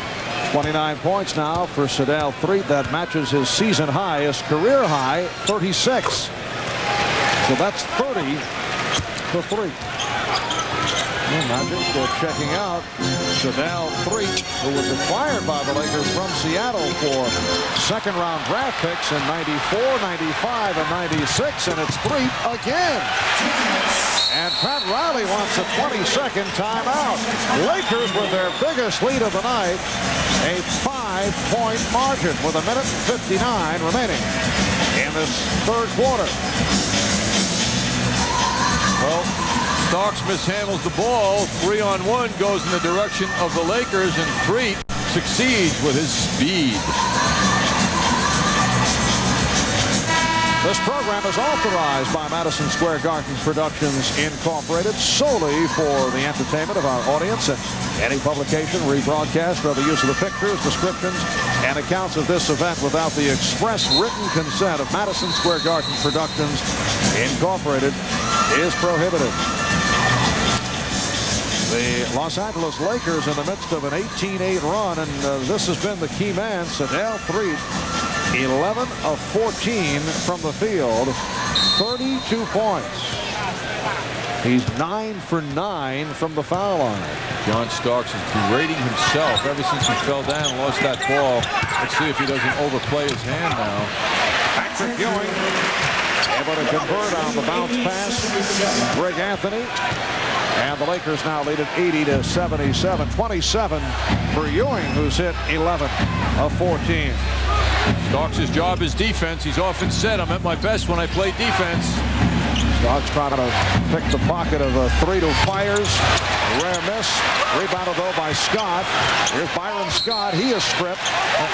29 points now for Sedale Threet. That matches his season high, his career high, 36. So that's 30 for Threet. Magic checking out Sedale Threet, who was acquired by the Lakers from Seattle for second-round draft picks in 94, 95, and 96, and it's Threet again. And Pat Riley wants a 22nd timeout. Lakers with their biggest lead of the night, a 5-point margin with 1:59 remaining in this third quarter. Well, Starks mishandles the ball. 3-on-1 goes in the direction of the Lakers, and Threet succeeds with his speed. This program is authorized by Madison Square Garden Productions Incorporated solely for the entertainment of our audience, and any publication, rebroadcast, or other use of the pictures, descriptions, and accounts of this event without the express written consent of Madison Square Garden Productions Incorporated is prohibited. The Los Angeles Lakers in the midst of an 18-8 run, and this has been the key man, Sedale Threet. 11 of 14 from the field, 32 points. He's 9 for 9 from the foul line. John Starks is berating himself ever since he fell down and lost that ball. Let's see if he doesn't overplay his hand now. Patrick Ewing able to convert on the bounce pass. Greg Anthony. And the Lakers now lead at 80-77. 27 for Ewing, who's hit 11 of 14. Starks' job is defense. He's often said, I'm at my best when I play defense. Starks trying to pick the pocket of Threet, who fires. A rare miss. Rebounded, though, by Scott. Here's Byron Scott. He is stripped.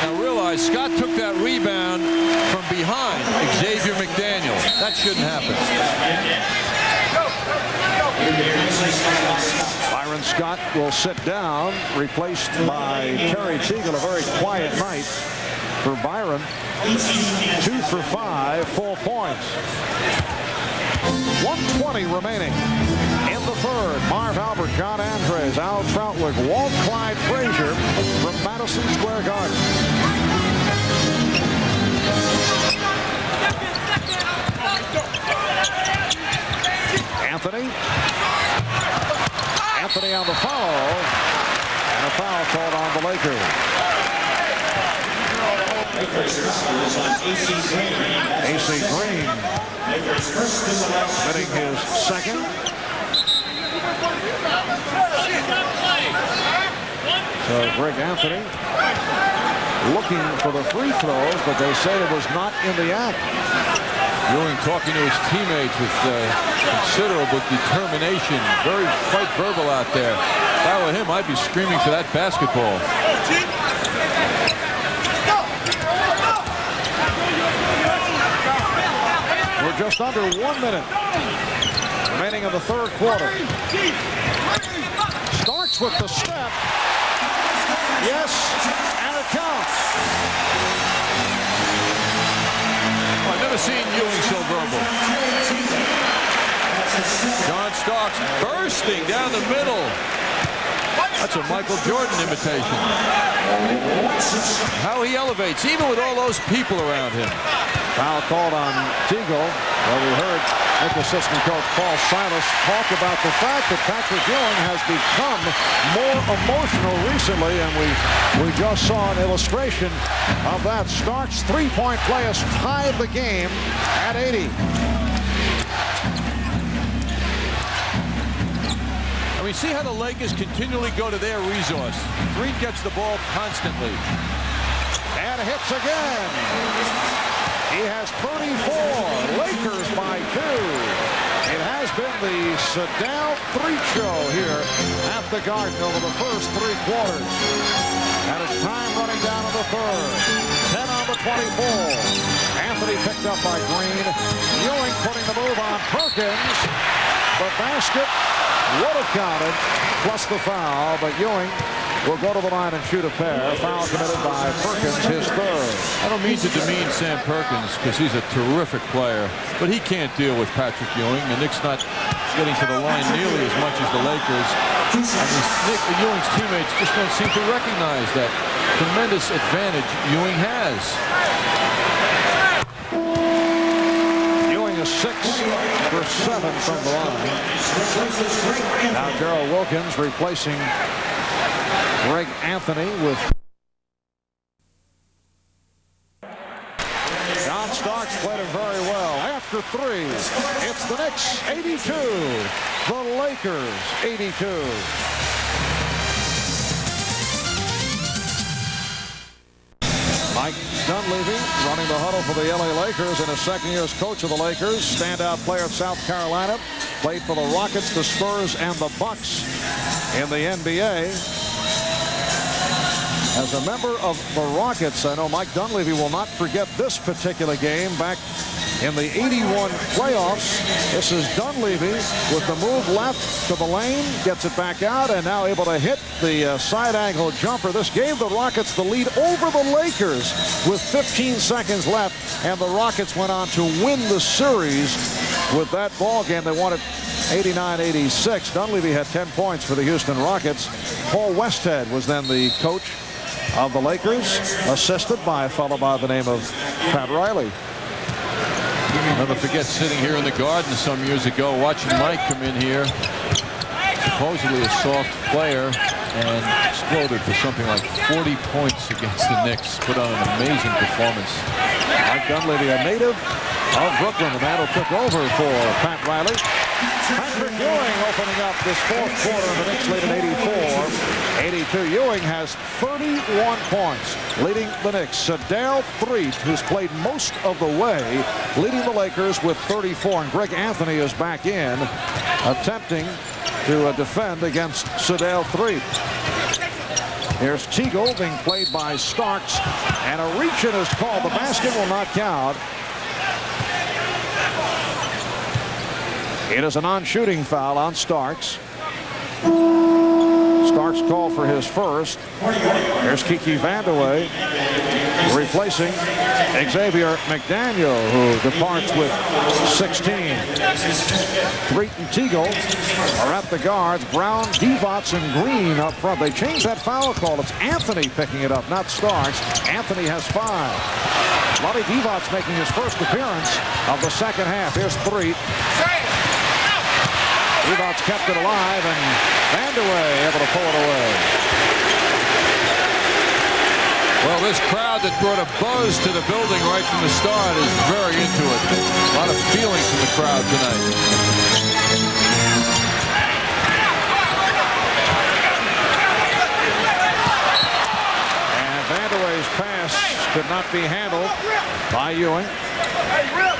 Now realize Scott took that rebound from behind Xavier McDaniel. That shouldn't happen. Byron Scott will sit down, replaced by Terry Teagle. A very quiet night for Byron. 2 for 5, full points. 1:20 remaining in the third. Marv Albert, John Andres, Al Troutwig, Walt Clyde Frazier from Madison Square Garden. Anthony on the foul, and a foul called on the Lakers. AC Green hitting his second. So Greg Anthony looking for the free throws, but they say it was not in the act. Ewing talking to his teammates with considerable determination. Very quite verbal out there. If I were him, I'd be screaming for that basketball. We're just under 1 minute remaining in the third quarter. Starks with the step. Yes, and it counts. I've never seen Ewing so verbal. John Starks bursting down the middle. That's a Michael Jordan imitation. How he elevates, even with all those people around him. Foul called on Teagle. Well, we heard Knicks assistant coach Paul Silas talk about the fact that Patrick Ewing has become more emotional recently, and we just saw an illustration of that. Starks' three-point play has tied the game at 80. We see how the Lakers continually go to their resource. Reed gets the ball constantly. And hits again. He has 34. Lakers by 2. It has been the Sedal Freak Show here at the Garden over the first 3 quarters. And it's time running down to the third. 10 on the 24. Anthony picked up by Green. Ewing putting the move on Perkins. The basket would have counted, plus the foul, but Ewing will go to the line and shoot a pair. Foul committed by Perkins, his third. I don't mean to demean Sam Perkins because he's a terrific player, but he can't deal with Patrick Ewing. The Knicks not getting to the line nearly as much as the Lakers. And Ewing's teammates just don't seem to recognize that tremendous advantage Ewing has. Ewing is 6 for 7 from the line. Now Gerald Wilkins replacing Greg Anthony with John Starks. Played it very well. After 3, it's the Knicks 82, the Lakers 82. Mike Dunleavy running the huddle for the LA Lakers and his second year as coach of the Lakers. Standout player at South Carolina. Played for the Rockets, the Spurs, and the Bucks in the NBA. As a member of the Rockets, I know Mike Dunleavy will not forget this particular game back in the 81 playoffs. This is Dunleavy with the move left to the lane, gets it back out, and now able to hit the side angle jumper. This gave the Rockets the lead over the Lakers with 15 seconds left, and the Rockets went on to win the series with that ball game. They won it 89-86. Dunleavy had 10 points for the Houston Rockets. Paul Westhead was then the coach of the Lakers, assisted by a fellow by the name of Pat Riley. I'll never forget sitting here in the Garden some years ago, watching Mike come in here, supposedly a soft player, and exploded for something like 40 points against the Knicks. Put on an amazing performance. Mike Dunleavy, a native of Brooklyn, the man who took over for Pat Riley. Patrick Ewing opening up this fourth quarter of the Knicks lead at 84-82. Ewing has 31 points, leading the Knicks. Sedal Freed, who's played most of the way, leading the Lakers with 34. And Greg Anthony is back in, attempting to defend against Sedal Freed. Here's Teagle being played by Starks, and a reach-in is called. The basket will not count. It is a non-shooting foul on Starks. Starks called for his first. Here's Kiki Vandeweghe replacing Xavier McDaniel, who departs with 16. Threet and Teagle are at the guards. Brown, Divac, and Green up front. They changed that foul call. It's Anthony picking it up, not Starks. Anthony has 5. Lonnie Divac making his first appearance of the second half. Here's Threet. Divac kept it alive, and Vandeweghe able to pull it away. Well, this crowd that brought a buzz to the building right from the start is very into it. A lot of feeling from the crowd tonight. And Vandeweghe's pass could not be handled by Ewing.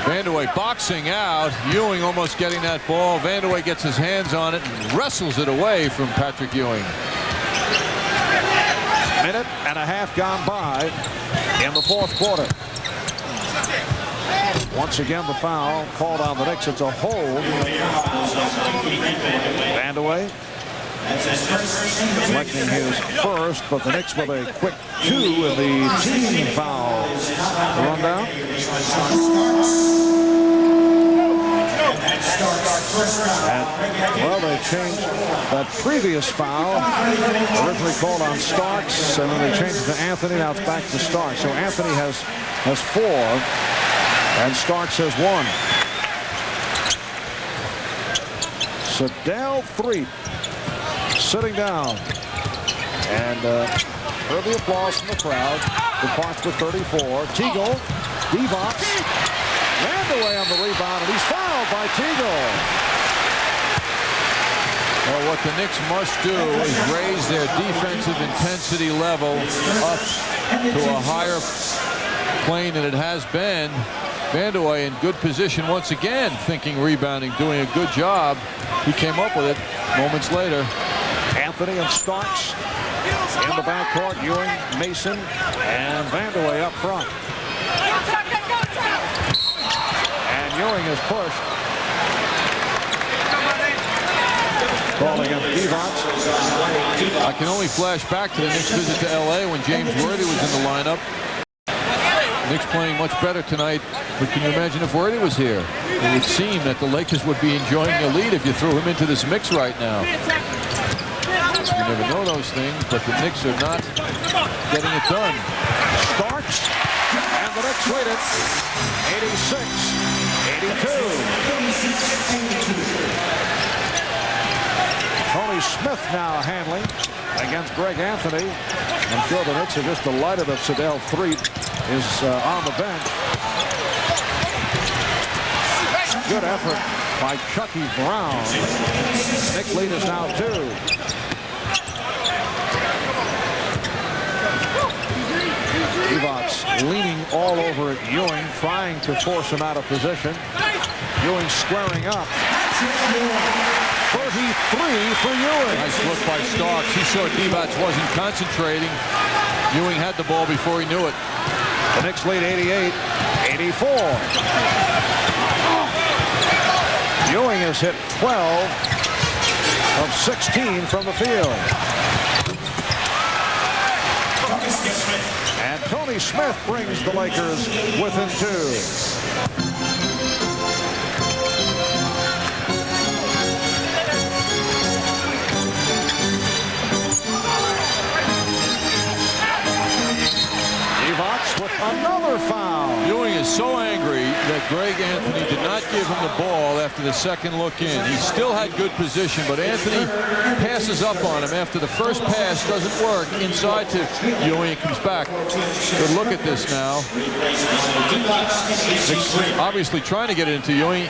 Vandeweghe boxing out. Ewing almost getting that ball. Vandeweghe gets his hands on it and wrestles it away from Patrick Ewing. Minute and a half gone by in the fourth quarter. Once again, the foul called on the Knicks. It's a hold. Vandeweghe collecting his first, but the Knicks with a quick 2 in the team foul rundown. And, well, they changed that previous foul, originally called on Starks, and then they changed it to Anthony. Now it's back to Starks. So Anthony has 4. And Starks has won. Sedell Threep sitting down. And heard the applause from the crowd. Departs with 34. Teagle, Divac, Vandeweghe on the rebound, and he's fouled by Teagle. Well, what the Knicks must do is raise their defensive intensity level up to a higher plane than it has been. Vandeweghe in good position once again, thinking rebounding, doing a good job. He came up with it moments later. Anthony and Starks in the backcourt. Ewing, Mason, and Vandeweghe up front. And Ewing is pushed. Calling him Divac. I can only flash back to the Knicks visit to L.A. when James Worthy was in the lineup. Knicks playing much better tonight, but can you imagine if Worthy was here? It would seem that the Lakers would be enjoying a lead if you threw him into this mix right now. You never know those things, but the Knicks are not getting it done. Starks, and the Knicks lead it, 86-82. Tony Smith now handling against Greg Anthony. I'm sure the Knicks are just delighted that Sedell Threep is on the bench. Good effort by Chucky Brown. Knicks lead is now 2. Divac leaning all over at Ewing, trying to force him out of position. Ewing squaring up. 33 for Ewing. Nice look by Starks. He saw Divac wasn't concentrating. Ewing had the ball before he knew it. The Knicks lead 88-84. Ewing has hit 12 of 16 from the field. And Tony Smith brings the Lakers within 2. With another foul. Ewing is so angry that Greg Anthony did not give him the ball after the second look in. He still had good position, but Anthony passes up on him after the first pass doesn't work. Inside to Ewing, comes back. Good look at this now. Obviously trying to get it into Ewing.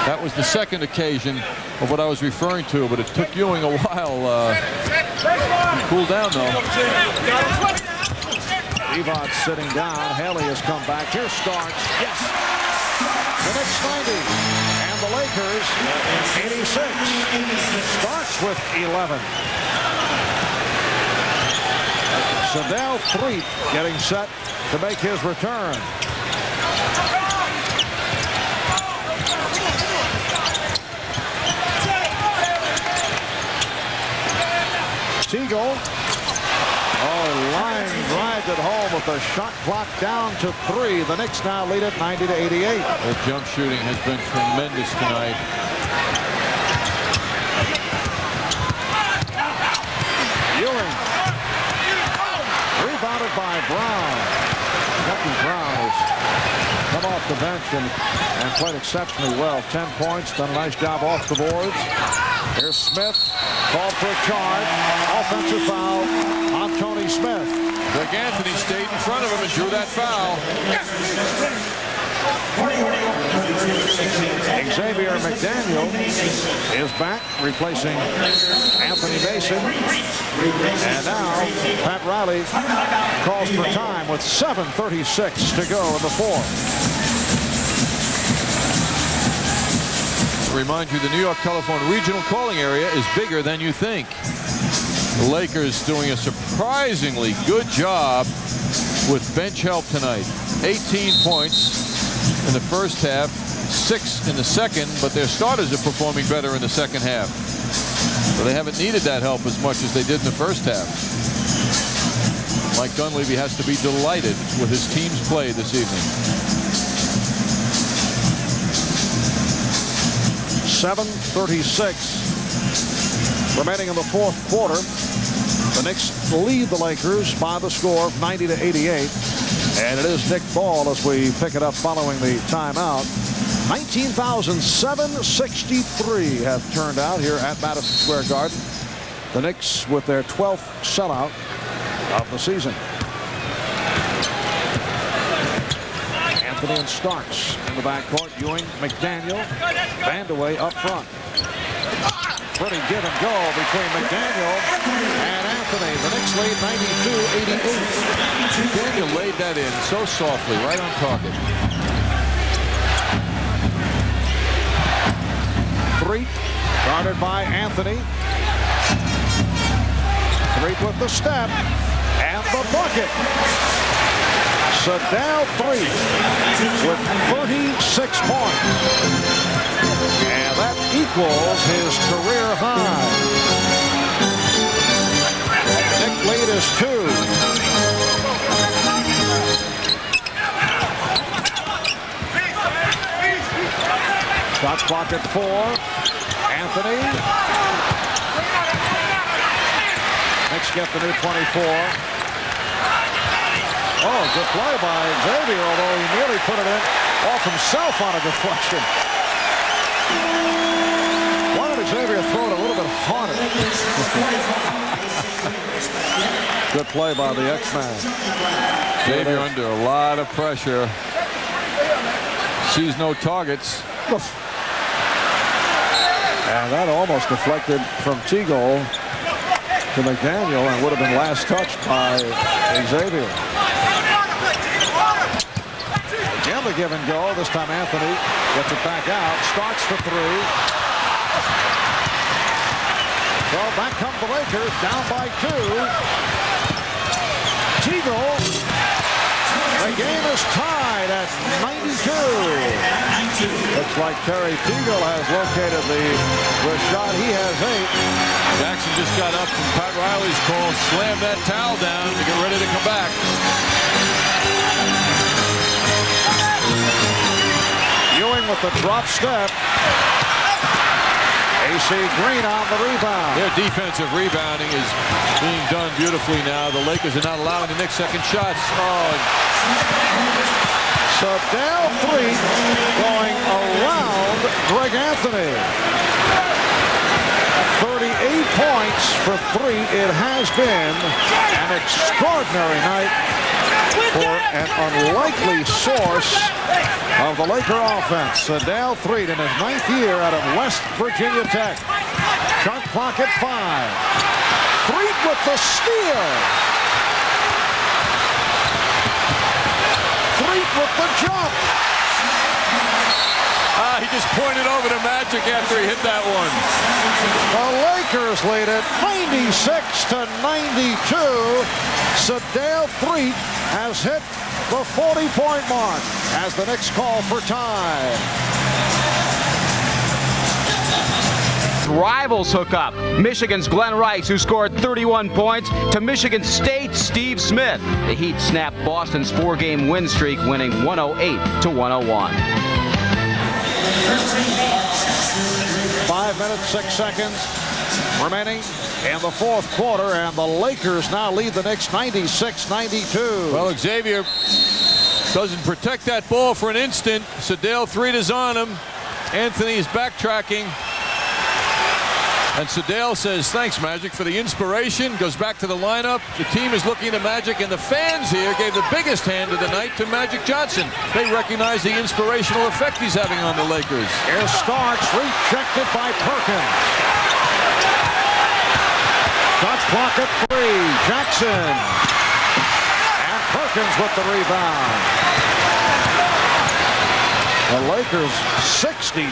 That was the second occasion of what I was referring to, but it took Ewing a while to cool down, though. Divac sitting down. Haley has come back. Here's Starks. Yes. The Knicks 90. And the Lakers 86. Starks with 11. Sedell Threep getting set to make his return. Teagle. Oh, line drives it home with the shot clock down to 3. The Knicks now lead it 90-88. The jump shooting has been tremendous tonight. Ewing. Rebounded by Brown. Chucky Brown has come off the bench and played exceptionally well. 10 points, done a nice job off the boards. Here's Smith, called for a charge. Offensive foul on Tony Smith. Greg Anthony stayed in front of him and drew that foul. Xavier McDaniel is back, replacing Anthony Mason. And now Pat Riley calls for time with 7:36 to go in the fourth. Remind you, the New York telephone regional calling area is bigger than you think. The Lakers doing a surprisingly good job with bench help tonight. 18 points in the first half, 6 in the second, but their starters are performing better in the second half. So they haven't needed that help as much as they did in the first half. Mike Dunleavy has to be delighted with his team's play this evening. 7:36 remaining in the fourth quarter. The Knicks lead the Lakers by the score of 90-88. And it is Nick Ball as we pick it up following the timeout. 19,763 have turned out here at Madison Square Garden. The Knicks with their 12th sellout of the season. Anthony and Starks in the backcourt. Ewing, McDaniel, Vandeweghe up front. Pretty give and go between McDaniel and Anthony. The Knicks lead 92-88. McDaniel laid that in so softly, right on target. Threet guarded by Anthony. Threet with the step and the bucket. Sadal Threet with 36 points. And that equals his career high. Nick lead is 2. Shot clock at 4. Anthony. Knicks get the new 24. Oh, good play by Xavier, although he nearly put it in off himself on a deflection. Why did Xavier throw it a little bit harder? Good play by the X-Man. Xavier under a lot of pressure. Sees no targets. And that almost deflected from Teagle to McDaniel and would have been last touched by Xavier. Again, the give and go. This time Anthony gets it back out. Starks for 3. So back come the Lakers, down by 2. Teagle. The game is tied at 92. Looks like Terry Teagle has located the shot. He has 8. Jackson just got up from Pat Riley's call, slammed that towel down to get ready to come back. Ewing with the drop step. AC Green on the rebound. Their defensive rebounding is being done beautifully now. The Lakers are not allowing the Knicks second shots. Sadal Threet going around Greg Anthony. 38 points for Threet. It has been an extraordinary night for an unlikely source of the Laker offense. Sadal Threet in his 9th year out of West Virginia Tech. Shot clock at 5. Threet with the steal. Threet with the jump. He just pointed over to Magic after he hit that one. The Lakers lead it 96-92. Sadal Threet has hit the 40-point mark as the Knicks call for time. Rivals hook up. Michigan's Glenn Rice, who scored 31 points, to Michigan State's Steve Smith. The Heat snapped Boston's 4-game win streak, winning 108-101. 5 minutes, 6 seconds remaining in the 4th quarter, and the Lakers now lead the Knicks 96-92. Well, Xavier doesn't protect that ball for an instant. Sadal Threet is on him. Anthony is backtracking. And Sadal says, thanks, Magic, for the inspiration. Goes back to the lineup. The team is looking at Magic, and the fans here gave the biggest hand of the night to Magic Johnson. They recognize the inspirational effect he's having on the Lakers. Here's Starks, rejected by Perkins. Shot clock at 3. Jackson. And Perkins with the rebound. The Lakers 62%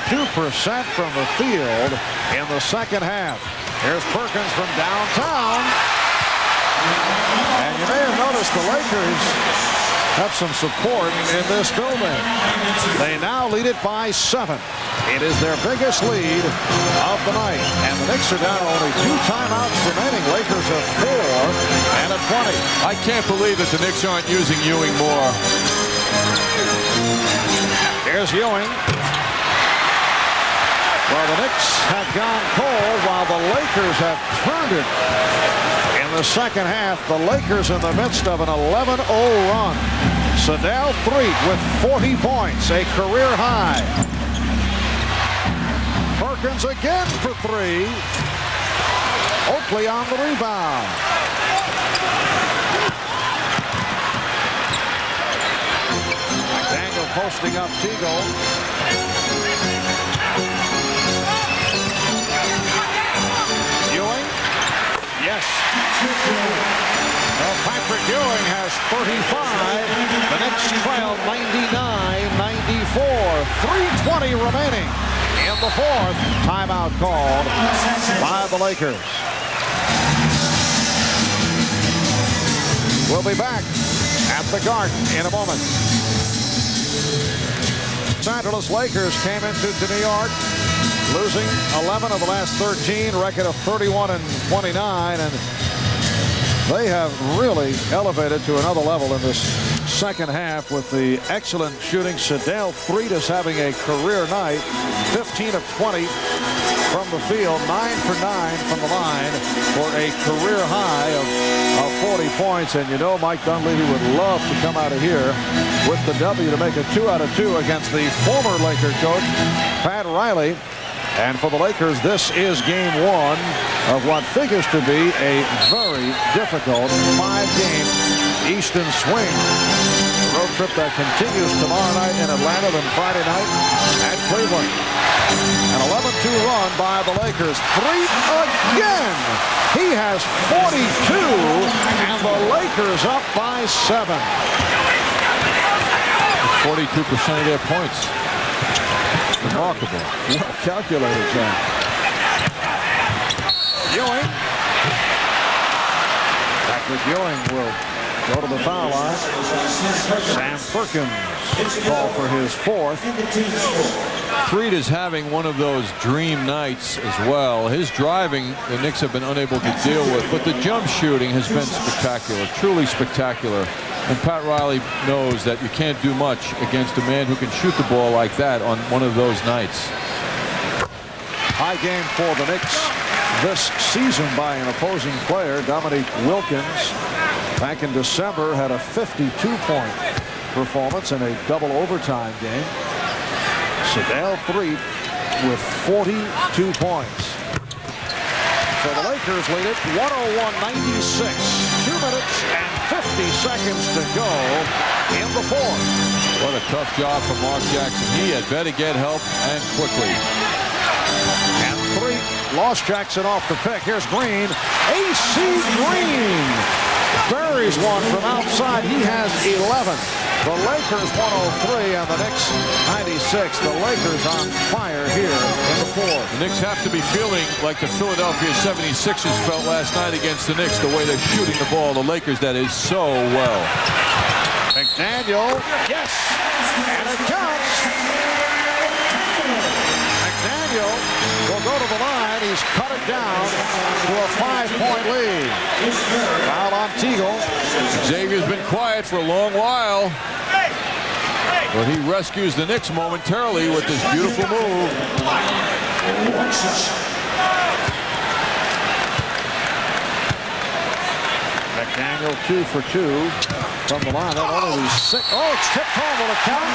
from the field in the second half. Here's Perkins from downtown. And you may have noticed the Lakers have some support in this building. They now lead it by 7. It is their biggest lead of the night. And the Knicks are down only 2 timeouts remaining. Lakers have 4 and a 20. I can't believe that the Knicks aren't using Ewing more. Here's Ewing. Well, the Knicks have gone cold while the Lakers have turned it in the second half. The Lakers in the midst of an 11-0 run. Sedale Threet with 40 points, a career high. Perkins again for 3. Oakley on the rebound. Daniel posting up Teagle. Ewing. Yes. Well, Patrick Ewing has 35. The Knicks trail 99-94. 3:20 remaining in the fourth. Timeout called by the Lakers. We'll be back at the Garden in a moment. Los Angeles Lakers came into New York losing 11 of the last 13, record of 31-29, and they have really elevated to another level in this second half with the excellent shooting. Sedale Threet is having a career night, 15 of 20 from the field, 9 for 9 from the line for a career high of 40 points. And you know Mike Dunleavy would love to come out of here with the W to make it 2 out of 2 against the former Laker coach, Pat Riley. And for the Lakers, this is game 1 of what figures to be a very difficult 5-game Eastern swing. The road trip that continues tomorrow night in Atlanta, then Friday night at Cleveland. An 11-2 run by the Lakers. Threet again. He has 42, and the Lakers up by 7. 42% of their points. Remarkable. Well calculated, John. Ewing. Patrick Ewing will go to the foul line. Sam Perkins called for his 4th. Threet is having one of those dream nights as well. His driving, the Knicks have been unable to deal with, but the jump shooting has been spectacular, truly spectacular. And Pat Riley knows that you can't do much against a man who can shoot the ball like that on one of those nights. High game for the Knicks this season by an opposing player, Dominique Wilkins. Back in December, had a 52-point performance in a double overtime game. Sedale Threet with 42 points. So the Lakers lead it 101-96. 2 minutes and 50 seconds to go in the fourth. What a tough job for Mark Jackson. He had better get help and quickly. And Threet lost Jackson off the pick. Here's Green. A.C. Green buries one from outside. He has 11. The Lakers 103 and the Knicks 96. The Lakers on fire here in the fourth. The Knicks have to be feeling like the Philadelphia 76ers felt last night against the Knicks, the way they're shooting the ball. The Lakers, that is so well. McDaniel, yes, and it counts. McDaniel will go to the line. He's cut it down to a 5-point lead. Foul on Teagle. Xavier's been quiet for a long while, but he rescues the Knicks momentarily with this beautiful move. McDaniel 2 for 2 from the line. That only was 6. Oh, it's tipped home. Will it count?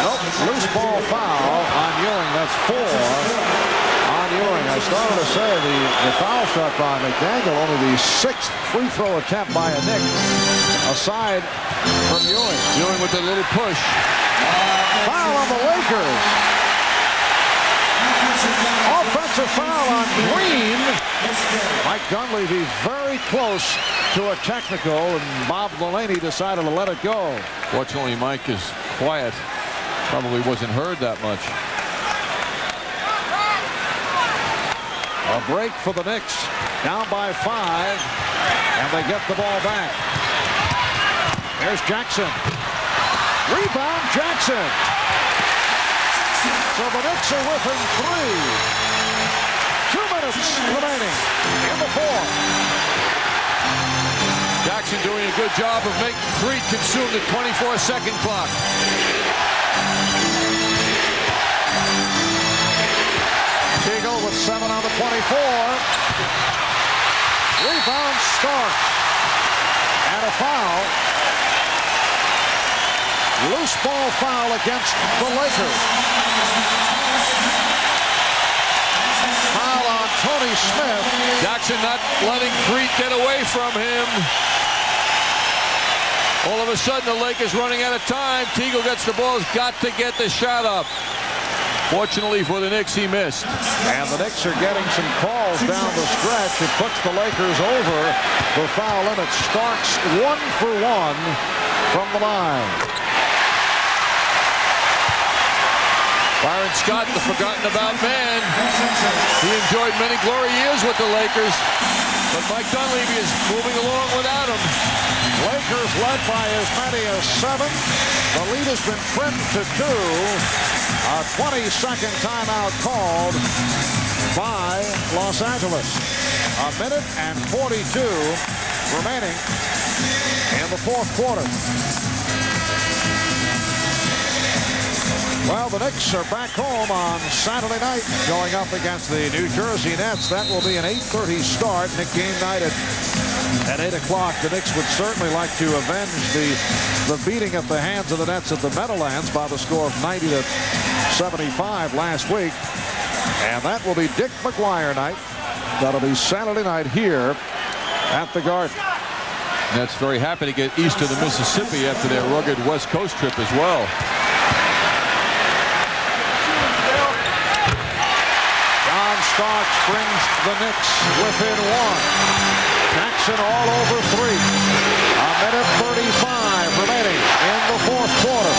Nope. Loose ball foul on Ewing. That's 4 on Ewing. I started to say the foul shot by McDaniel, only the 6th free throw attempt by a Knick, aside from Ewing. Ewing with a little push. Foul on the Lakers. Offensive foul on Green. Mike Dunleavy very close to a technical, and Bob Mulaney decided to let it go. Fortunately, Mike is quiet. Probably wasn't heard that much. A break for the Knicks, down by 5, and they get the ball back. There's Jackson. Rebound, Jackson. So the Knicks are within 3. 2 minutes remaining in the fourth. Jackson doing a good job of making Threet consume the 24-second clock. Teagle with 7 on the 24. Rebound Stark. And a foul. Loose ball foul against the Lakers. Foul on Tony Smith. Jackson not letting Freet get away from him. All of a sudden, the Lakers running out of time. Teagle gets the ball. Has got to get the shot up. Fortunately for the Knicks, he missed. And the Knicks are getting some calls down the stretch. It puts the Lakers over the foul limit. Starks 1 for 1 from the line. Byron Scott, the forgotten about man. He enjoyed many glory years with the Lakers, but Mike Dunleavy is moving along without him. Lakers led by as many as 7. The lead has been trimmed to 2. A 20-second timeout called by Los Angeles. A minute and 42 remaining in the fourth quarter. Well, the Knicks are back home on Saturday night going up against the New Jersey Nets. That will be an 8:30 start. Knick game night at 8 o'clock. The Knicks would certainly like to avenge the beating at the hands of the Nets at the Meadowlands by the score of 90-75 last week. And that will be Dick McGuire night. That'll be Saturday night here at the Garden. Nets very happy to get east of the Mississippi after their rugged West Coast trip as well. Starks brings the Knicks within 1. Jackson all over 3. A minute 35 remaining in the fourth quarter.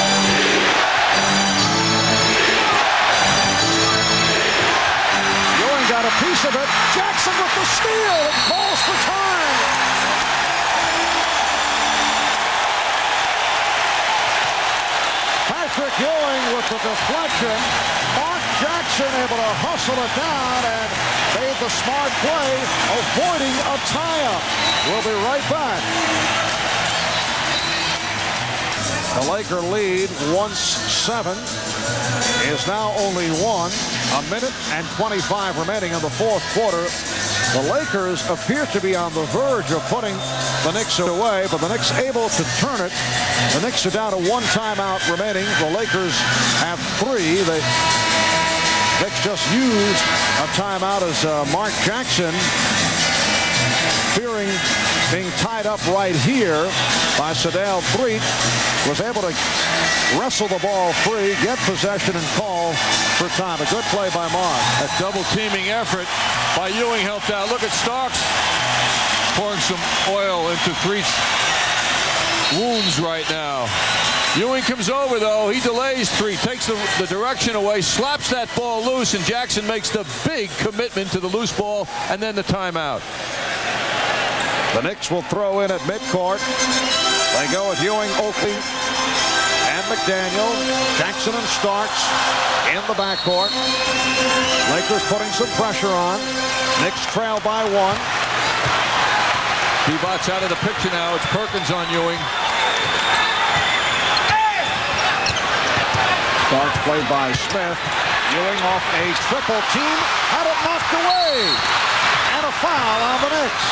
Ewing got a piece of it. Jackson with the steal and calls for time. Patrick Ewing with the deflection. Mark Jackson able to hustle it down and made the smart play, avoiding a tie-up. We'll be right back. The Laker lead, once 7, is now only 1. A minute and 25 remaining in the fourth quarter. The Lakers appear to be on the verge of putting the Knicks away, but the Knicks able to turn it. The Knicks are down to 1 timeout remaining. The Lakers have 3. The Knicks just used a timeout as Mark Jackson, fearing being tied up right here by Sedale Threet, was able to wrestle the ball free, get possession, and call for time. A good play by Mark. A double-teaming effort by Ewing helped out. Look at Starks pouring some oil into Threet's wounds right now. Ewing comes over, though. He delays Threet, takes the direction away, slaps that ball loose, and Jackson makes the big commitment to the loose ball and then the timeout. The Knicks will throw in at midcourt. They go with Ewing, Oakley, and McDaniel. Jackson and Starks in the backcourt. Lakers putting some pressure on. Knicks trail by 1. Pivot's out of the picture now. It's Perkins on Ewing. Starks played by Smith. Ewing off a triple team. Had it knocked away. And a foul on the Knicks.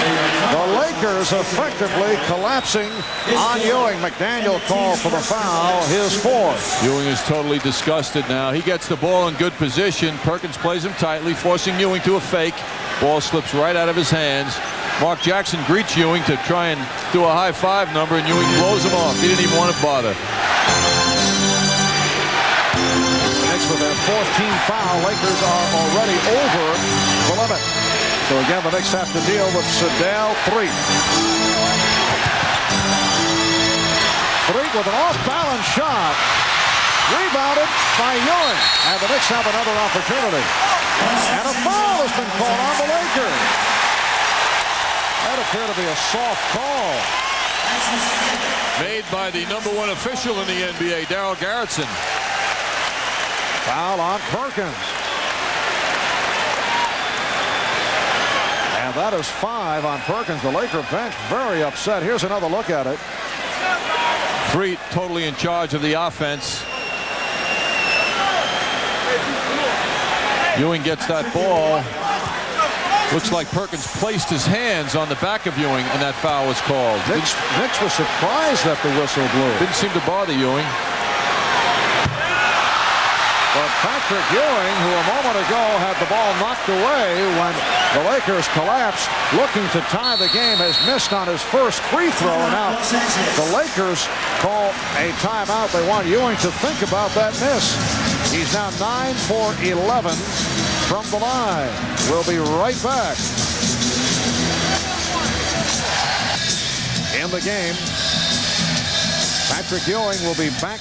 The Lakers effectively collapsing on Ewing. McDaniel called for the foul, his 4th. Ewing is totally disgusted now. He gets the ball in good position. Perkins plays him tightly, forcing Ewing to a fake. Ball slips right out of his hands. Mark Jackson greets Ewing to try and do a high-five number, and Ewing blows him off. He didn't even want to bother. Knicks with their 4th team foul. Lakers are already over the limit. So again, the Knicks have to deal with Sedale Threet. Threet with an off-balance shot. Rebounded by Ewing. And the Knicks have another opportunity. And a foul has been called on the Lakers. That appeared to be a soft call. Made by the #1 official in the NBA, Darryl Garrettson. Foul on Perkins. And that is 5 on Perkins. The Laker bench very upset. Here's another look at it. Threet totally in charge of the offense. Ewing gets that ball. Looks like Perkins placed his hands on the back of Ewing, and that foul was called. Knicks was surprised that the whistle blew. Didn't seem to bother Ewing. But Patrick Ewing, who a moment ago had the ball knocked away when the Lakers collapsed, looking to tie the game, has missed on his first free throw. Now the Lakers call a timeout. They want Ewing to think about that miss. He's now 9 for 11 from the line. We'll be right back. In the game, Patrick Ewing will be back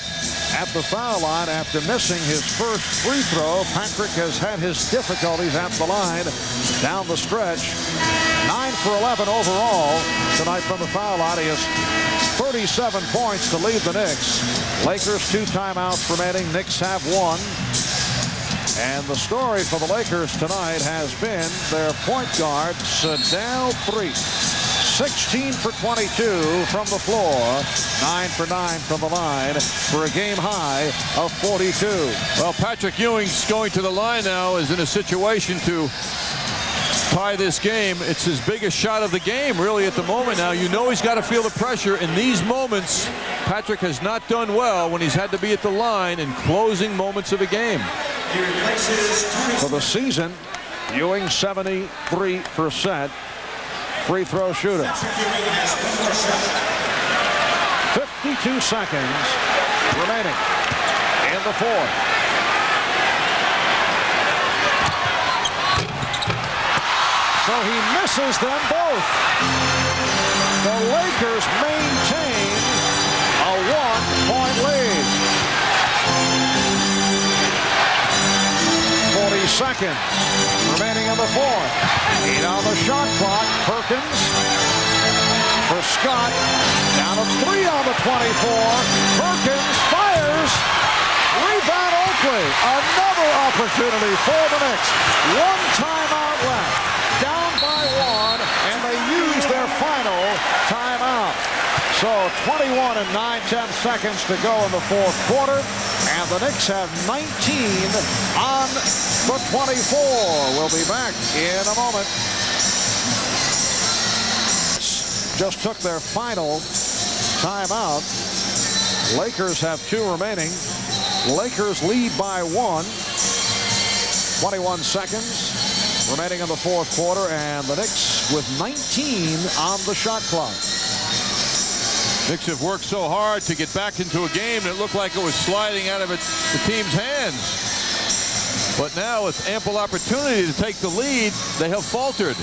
at the foul line after missing his first free throw. Patrick has had his difficulties at the line down the stretch. 9 for 11 overall tonight from the foul line. He has 37 points to lead the Knicks. Lakers 2 timeouts remaining. Knicks have 1. And the story for the Lakers tonight has been their point guard, Sadal 3. 16 for 22 from the floor, 9 for 9 from the line for a game high of 42. Well, Patrick Ewing's going to the line now, is in a situation to tie this game. It's his biggest shot of the game, really, at the moment now. You know he's got to feel the pressure. In these moments, Patrick has not done well when he's had to be at the line in closing moments of a game. For the season, Ewing 73%. Free throw shooter. 52 seconds remaining in the fourth. So he misses them both. The Lakers maintain a 1-point lead. 40 seconds remaining in the fourth. 8 on the shot clock. Perkins for Scott. Down to 3 on the 24. Perkins fires. Rebound Oakley. Another opportunity for the Knicks. 1 timeout left. Down by 1, and they use their final timeout. So 21 and 9/10 seconds to go in the fourth quarter, and the Knicks have 19 on the 24. We'll be back in a moment. Just took their final timeout. Lakers have 2 remaining. Lakers lead by 1. 21 seconds remaining in the fourth quarter, and the Knicks with 19 on the shot clock. Knicks have worked so hard to get back into a game that looked like it was sliding out of the team's hands. But now, with ample opportunity to take the lead, they have faltered.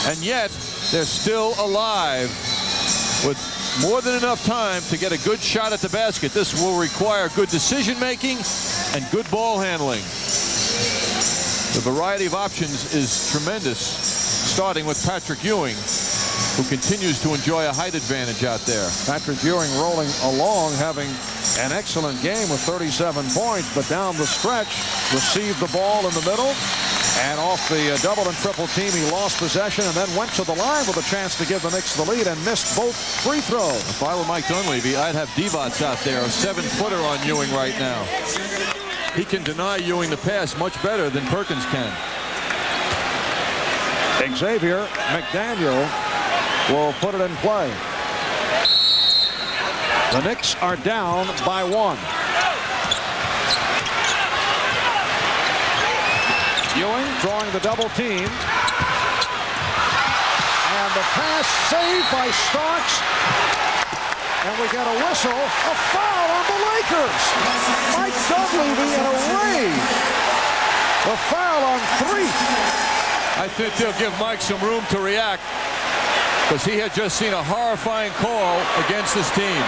And yet, they're still alive with more than enough time to get a good shot at the basket. This will require good decision-making and good ball handling. The variety of options is tremendous, starting with Patrick Ewing, who continues to enjoy a height advantage out there. Patrick Ewing rolling along, having an excellent game with 37 points, but down the stretch, received the ball in the middle, and off the double and triple team, he lost possession and then went to the line with a chance to give the Knicks the lead and missed both free throws. If I were Mike Dunleavy, I'd have Divac out there, a 7-footer on Ewing right now. He can deny Ewing the pass much better than Perkins can. Xavier McDaniel will put it in play. The Knicks are down by 1. Ewing drawing the double team. And the pass saved by Starks. And we get a whistle, a foul on the Lakers. Mike Dunleavy in a rage. The foul on 3. I think they'll give Mike some room to react, because he had just seen a horrifying call against his team.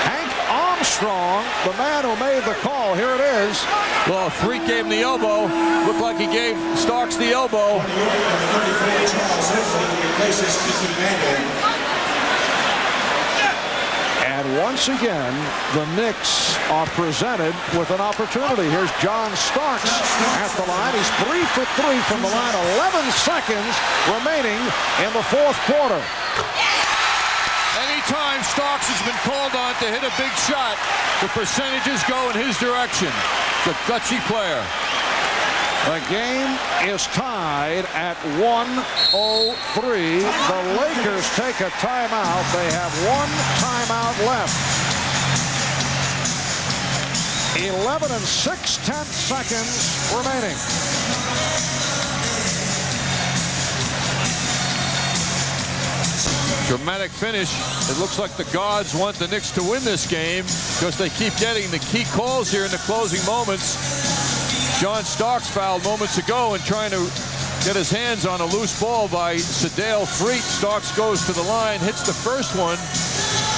Hank Armstrong, the man who made the call, here it is. Well, Freak gave him the elbow. Looked like he gave Starks the elbow. And once again, the Knicks are presented with an opportunity. Here's John Starks at the line. He's 3 for 3 from the line. 11 seconds remaining in the fourth quarter. Anytime Starks has been called on to hit a big shot, the percentages go in his direction. The gutsy player. The game is tied at 1:03. The Lakers take a timeout. They have one timeout left. 11 6/10 seconds remaining. Dramatic finish. It looks like the guards want the Knicks to win this game because they keep getting the key calls here in the closing moments. John Starks fouled moments ago and trying to get his hands on a loose ball by Sedale Freet. Starks goes to the line, hits the first one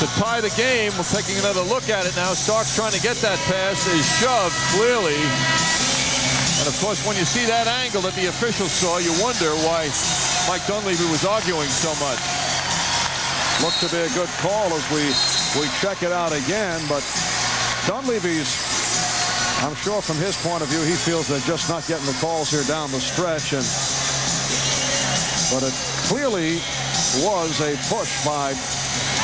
to tie the game. We're taking another look at it now. Starks trying to get that pass is shoved clearly. And of course, when you see that angle that the officials saw, you wonder why Mike Dunleavy was arguing so much. Looked to be a good call as we check it out again, but Dunleavy's, I'm sure from his point of view, he feels they're just not getting the calls here down the stretch. But it clearly was a push by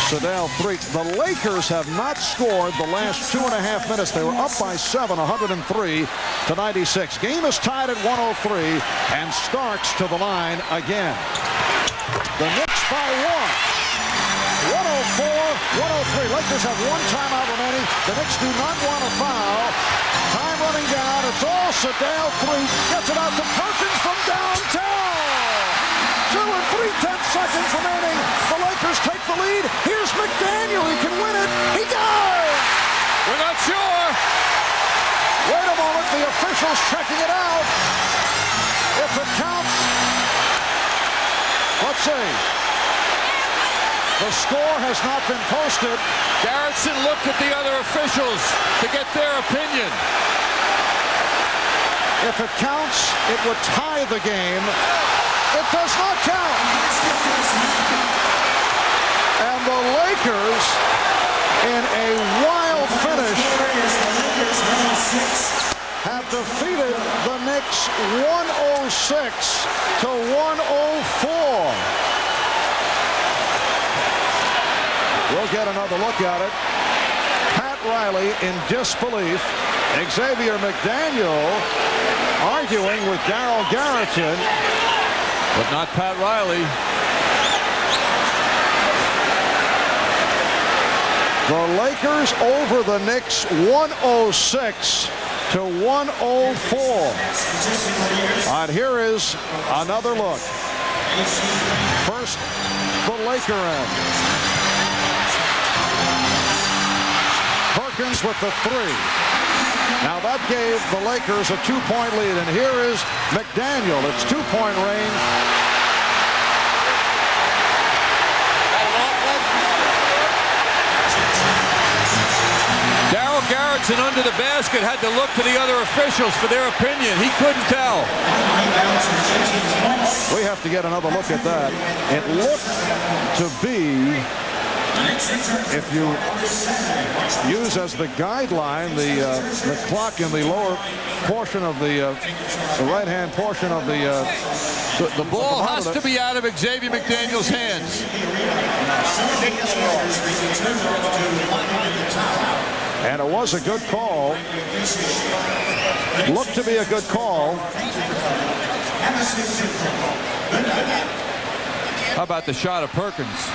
Sedale Freet. The Lakers have not scored the last 2.5 minutes. They were up by 7, 103-96. Game is tied at 1:03, and Starks to the line again. The Knicks by 1:04-103. Lakers have one timeout remaining. The Knicks do not want to foul. Time running down. It's all Sedale Freet. Gets it out to Perkins from downtown. 2 3/10 seconds remaining. The Lakers take the lead. Here's McDaniel. He can win it. He does. We're not sure. Wait a moment. The officials checking it out. If it counts. Let's see. The score has not been posted. Garrettson looked at the other officials to get their opinion. If it counts, it would tie the game. It does not count. And the Lakers, in a wild finish, have defeated the Knicks 106-104. We'll get another look at it. Pat Riley in disbelief. Xavier McDaniel arguing with Darryl Garrettson. But not Pat Riley. The Lakers over the Knicks 106-104. And here is another look. First, the Laker end. Perkins with the three. Now that gave the Lakers a 2-point lead, and here is McDaniel. It's 2-point range. Darryl Garrettson under the basket had to look to the other officials for their opinion. He couldn't tell. We have to get another look at that. It looked to be, if you use as the guideline the clock in the lower portion of the right-hand portion of the ball has to be out of Xavier McDaniel's hands. And it was a good call. Looked to be a good call. How about the shot of Perkins?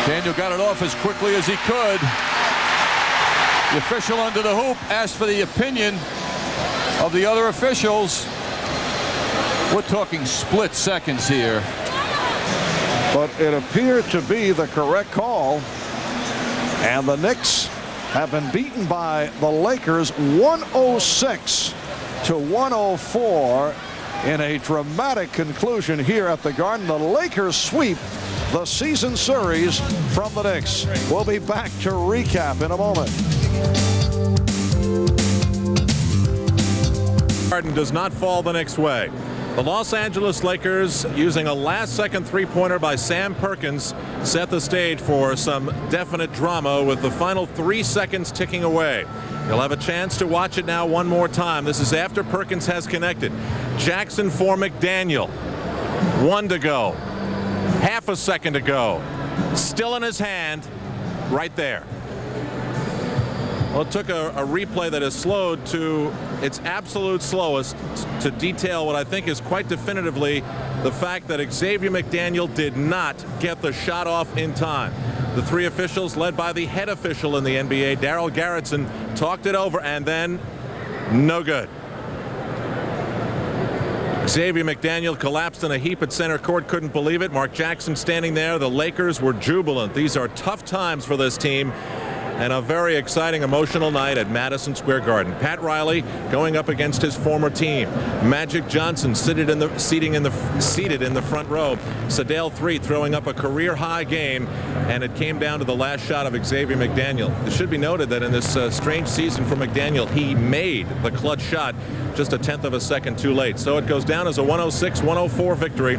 Daniel got it off as quickly as he could. The official under the hoop asked for the opinion of the other officials. We're talking split seconds here. But it appeared to be the correct call. And the Knicks have been beaten by the Lakers 106-104 in a dramatic conclusion here at the Garden. The Lakers sweep the season series from the Knicks. We'll be back to recap in a moment. Garden does not fall the Knicks' way. The Los Angeles Lakers, using a last-second three-pointer by Sam Perkins, set the stage for some definite drama with the final 3 seconds ticking away. You'll have a chance to watch it now one more time. This is after Perkins has connected. Jackson for McDaniel. 1 to go. Half a second to go. Still in his hand, right there. Well, it took a replay that is slowed to its absolute slowest to detail what I think is quite definitively the fact that Xavier McDaniel did not get the shot off in time. The three officials, led by the head official in the NBA, Darryl Garrettson, talked it over, and then no good. Xavier McDaniel collapsed in a heap at center court, couldn't believe it. Mark Jackson standing there. The Lakers were jubilant. These are tough times for this team, and a very exciting, emotional night at Madison Square Garden. Pat Riley going up against his former team. Magic Johnson seated in the front row. Sedale Threatt throwing up a career-high game, and it came down to the last shot of Xavier McDaniel. It should be noted that in this strange season for McDaniel, he made the clutch shot just a tenth of a second too late. So it goes down as a 106-104 victory.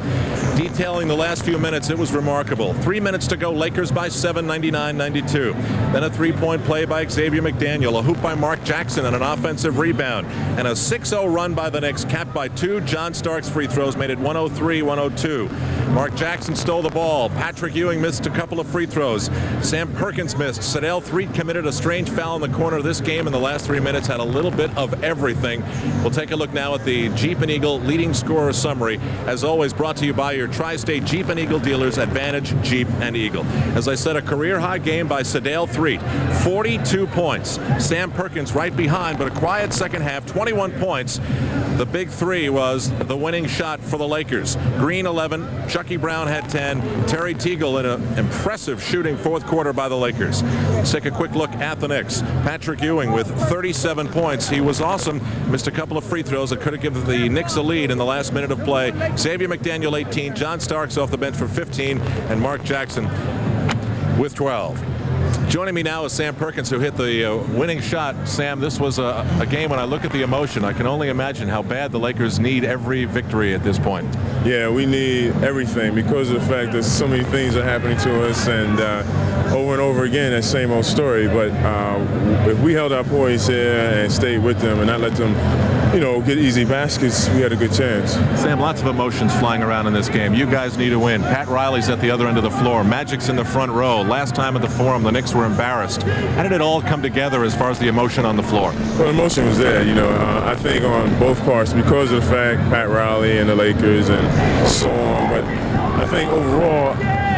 Detailing the last few minutes, it was remarkable. 3 minutes to go, Lakers by 7, 99-92. Then a three-point play by Xavier McDaniel, a hoop by Mark Jackson and an offensive rebound, and a 6-0 run by the Knicks, capped by 2 John Starks free throws, made it 103-102. Mark Jackson stole the ball. Patrick Ewing missed a couple of free throws. Sam Perkins missed. Sedale Threatt committed a strange foul in the corner of this game in the last 3 minutes, had a little bit of everything. We'll take a look now at the Jeep and Eagle leading scorer summary. As always, brought to you by your Tri-State Jeep and Eagle dealers, Advantage Jeep and Eagle. As I said, a career-high game by Sedale Threatt. 42 points. Sam Perkins right behind, but a quiet second half, 21 points. The big three was the winning shot for the Lakers. Green 11, Chucky Brown had 10, Terry Teagle in an impressive shooting fourth quarter by the Lakers. Let's take a quick look at the Knicks. Patrick Ewing with 37 points. He was awesome. Missed a couple of free throws that could have given the Knicks a lead in the last minute of play. Xavier McDaniel 18, John Starks off the bench for 15, and Mark Jackson with 12. Joining me now is Sam Perkins, who hit the winning shot. Sam, this was a game when I look at the emotion, I can only imagine how bad the Lakers need every victory at this point. Yeah, we need everything because of the fact that so many things are happening to us, and over and over again, that same old story. But if we held our poise here and stayed with them and not let them, get easy baskets, we had a good chance. Sam, lots of emotions flying around in this game. You guys need to win. Pat Riley's at the other end of the floor. Magic's in the front row. Last time at the Forum, the Knicks were embarrassed. How did it all come together as far as the emotion on the floor? Well, emotion was there, I think on both parts because of the fact Pat Riley and the Lakers and so on. But I think overall,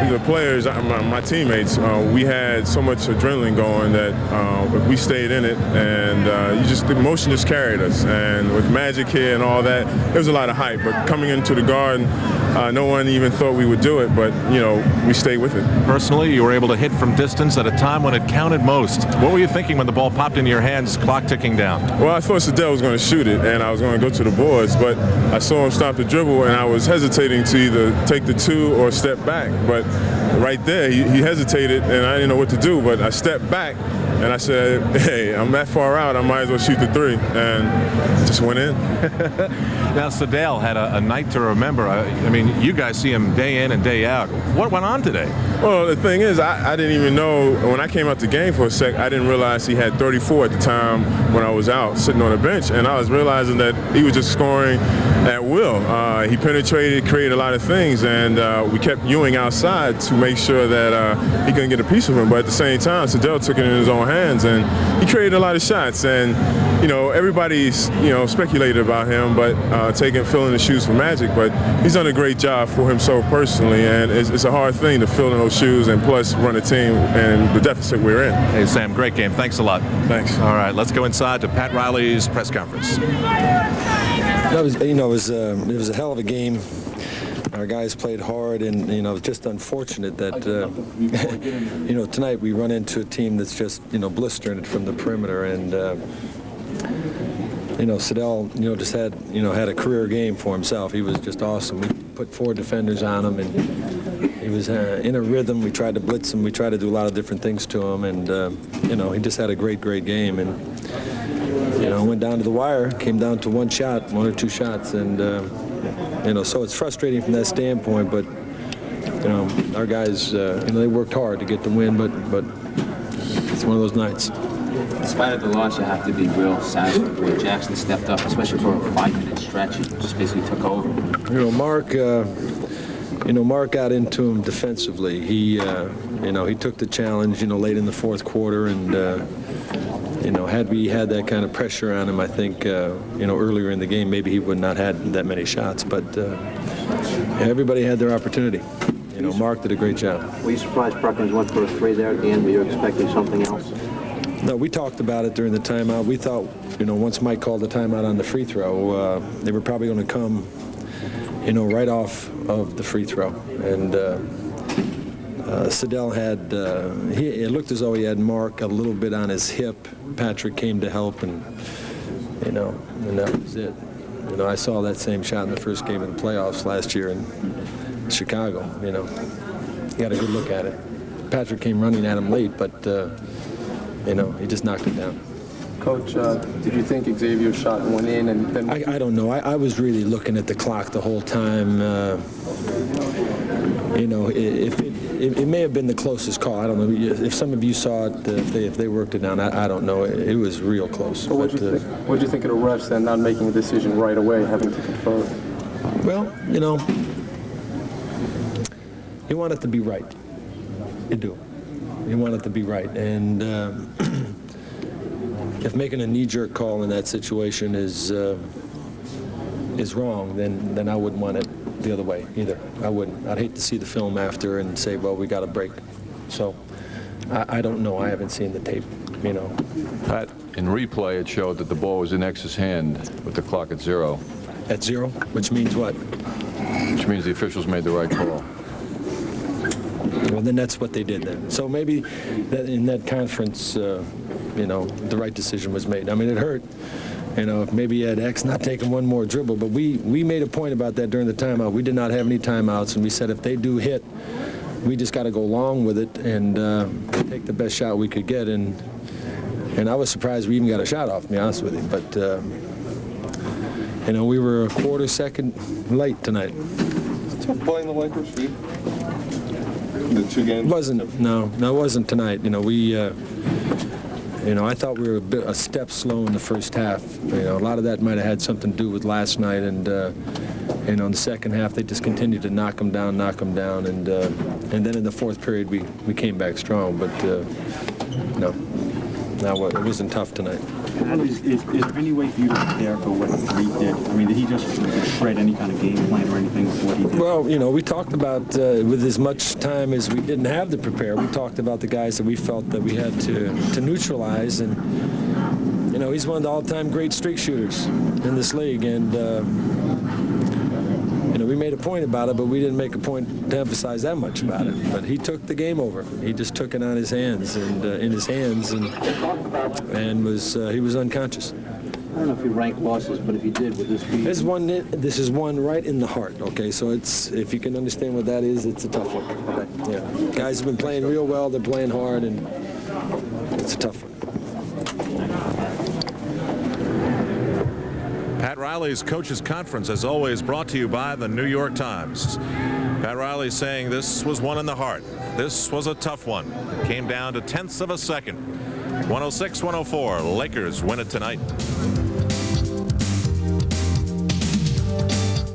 the players, my teammates, we had so much adrenaline going that we stayed in it, and the emotion just carried us. And with Magic here and all that, there was a lot of hype. But coming into the Garden, no one even thought we would do it, but we stayed with it. Personally, you were able to hit from distance at a time when it counted most. What were you thinking when the ball popped into your hands, clock ticking down? Well, I thought Sedale was going to shoot it, and I was going to go to the boards, but I saw him stop the dribble, and I was hesitating to either take the two or step back. But right there, he hesitated, and I didn't know what to do, but I stepped back, and I said, hey, I'm that far out, I might as well shoot the three, and just went in. Now, Sedale had a night to remember. I mean, you guys see him day in and day out. What went on today? Well, the thing is, I didn't even know, when I came out the game for a sec, I didn't realize he had 34 at the time when I was out sitting on the bench, and I was realizing that he was just scoring at will. He penetrated, created a lot of things, and we kept Ewing outside to make sure that he couldn't get a piece of him. But at the same time, Sedale took it in his own hands, and he created a lot of shots. And everybody's speculated about him, but filling the shoes for Magic. But he's done a great job for himself personally, and it's a hard thing to fill in those shoes and plus run a team and the deficit we're in. Hey Sam, great game. Thanks a lot. Thanks. All right, let's go inside to Pat Riley's press conference. It was a hell of a game. Our guys played hard, and it's just unfortunate that tonight we run into a team that's just blistering it from the perimeter, and Sedale just had a career game for himself. He was just awesome. We put 4 defenders on him, and he was in a rhythm. We tried to blitz him. We tried to do a lot of different things to him, and he just had a great game, and went down to the wire, came down to one or two shots, and so it's frustrating from that standpoint. But our guys, they worked hard to get the win, but it's one of those nights. In spite of the loss, you have to be real satisfied with Jackson stepped up, especially for a 5-minute stretch. He just basically took over. Mark got into him defensively. He took the challenge, late in the fourth quarter, and you know, had we had that kind of pressure on him, I think, you know, earlier in the game, maybe he would not have had that many shots. But everybody had their opportunity. You know, Mark did a great job. Were you surprised Perkins went for a 3 there at the end? Were you expecting something else? No, we talked about it during the timeout. We thought, you know, once Mike called the timeout on the free throw, they were probably going to come, you know, right off of the free throw. And Siddell had, it looked as though he had Mark a little bit on his hip. Patrick came to help, and, you know, and that was it. You know, I saw that same shot in the first game of the playoffs last year in Chicago, you know. You got a good look at it. Patrick came running at him late, but, you know, he just knocked it down. Coach, did you think Xavier's shot went in? And then I don't know. I was really looking at the clock the whole time. You know, it may have been the closest call. I don't know. If some of you saw it, if they worked it down, I don't know. It was real close. What did you think of the refs then not making a decision right away, having to confer? Well, you know, you want it to be right. You do. You want it to be right. And if making a knee-jerk call in that situation is wrong, then I wouldn't want it the other way either. I wouldn't. I'd hate to see the film after and say, well, we got a break. So I don't know. I haven't seen the tape, you know. Pat, in replay, it showed that the ball was in X's hand with the clock at 0. At 0? Which means what? Which means the officials made the right call. Well, then that's what they did then. So maybe that in that conference, you know, the right decision was made. I mean, it hurt. You know, if maybe had X not taken one more dribble, but we made a point about that during the timeout. We did not have any timeouts, and we said if they do hit, we just got to go along with it and take the best shot we could get. And I was surprised we even got a shot off, to be honest with you. But, you know, we were a quarter second late tonight. Tough playing the Lakers? The 2 games? No, it wasn't tonight. You know, you know, I thought we were a step slow in the first half. You know, a lot of that might have had something to do with last night, and you know, in the second half they just continued to knock them down, and then in the fourth period we came back strong. But no, it wasn't tough tonight. Is there any way for you to prepare for what Reed did? I mean, did he just shred any kind of game plan or anything with what he did? Well, you know, we talked about, with as much time as we didn't have to prepare, we talked about the guys that we felt that we had to neutralize. And, you know, he's one of the all-time great streak shooters in this league. And, you know, we made a point about it, but we didn't make a point to emphasize that much about it. But he took the game over. He just took it on his hands and in his hands, and he was unconscious. I don't know if you rank losses, but if you did, would this be? This is one right in the heart. Okay, so if you can understand what that is, it's a tough one. Okay. Yeah, guys have been playing real well. They're playing hard, and it's a tough one. Pat Riley's Coaches Conference, as always, brought to you by the New York Times. Pat Riley saying this was one in the heart. This was a tough one. It came down to tenths of a second. 106-104. Lakers win it tonight.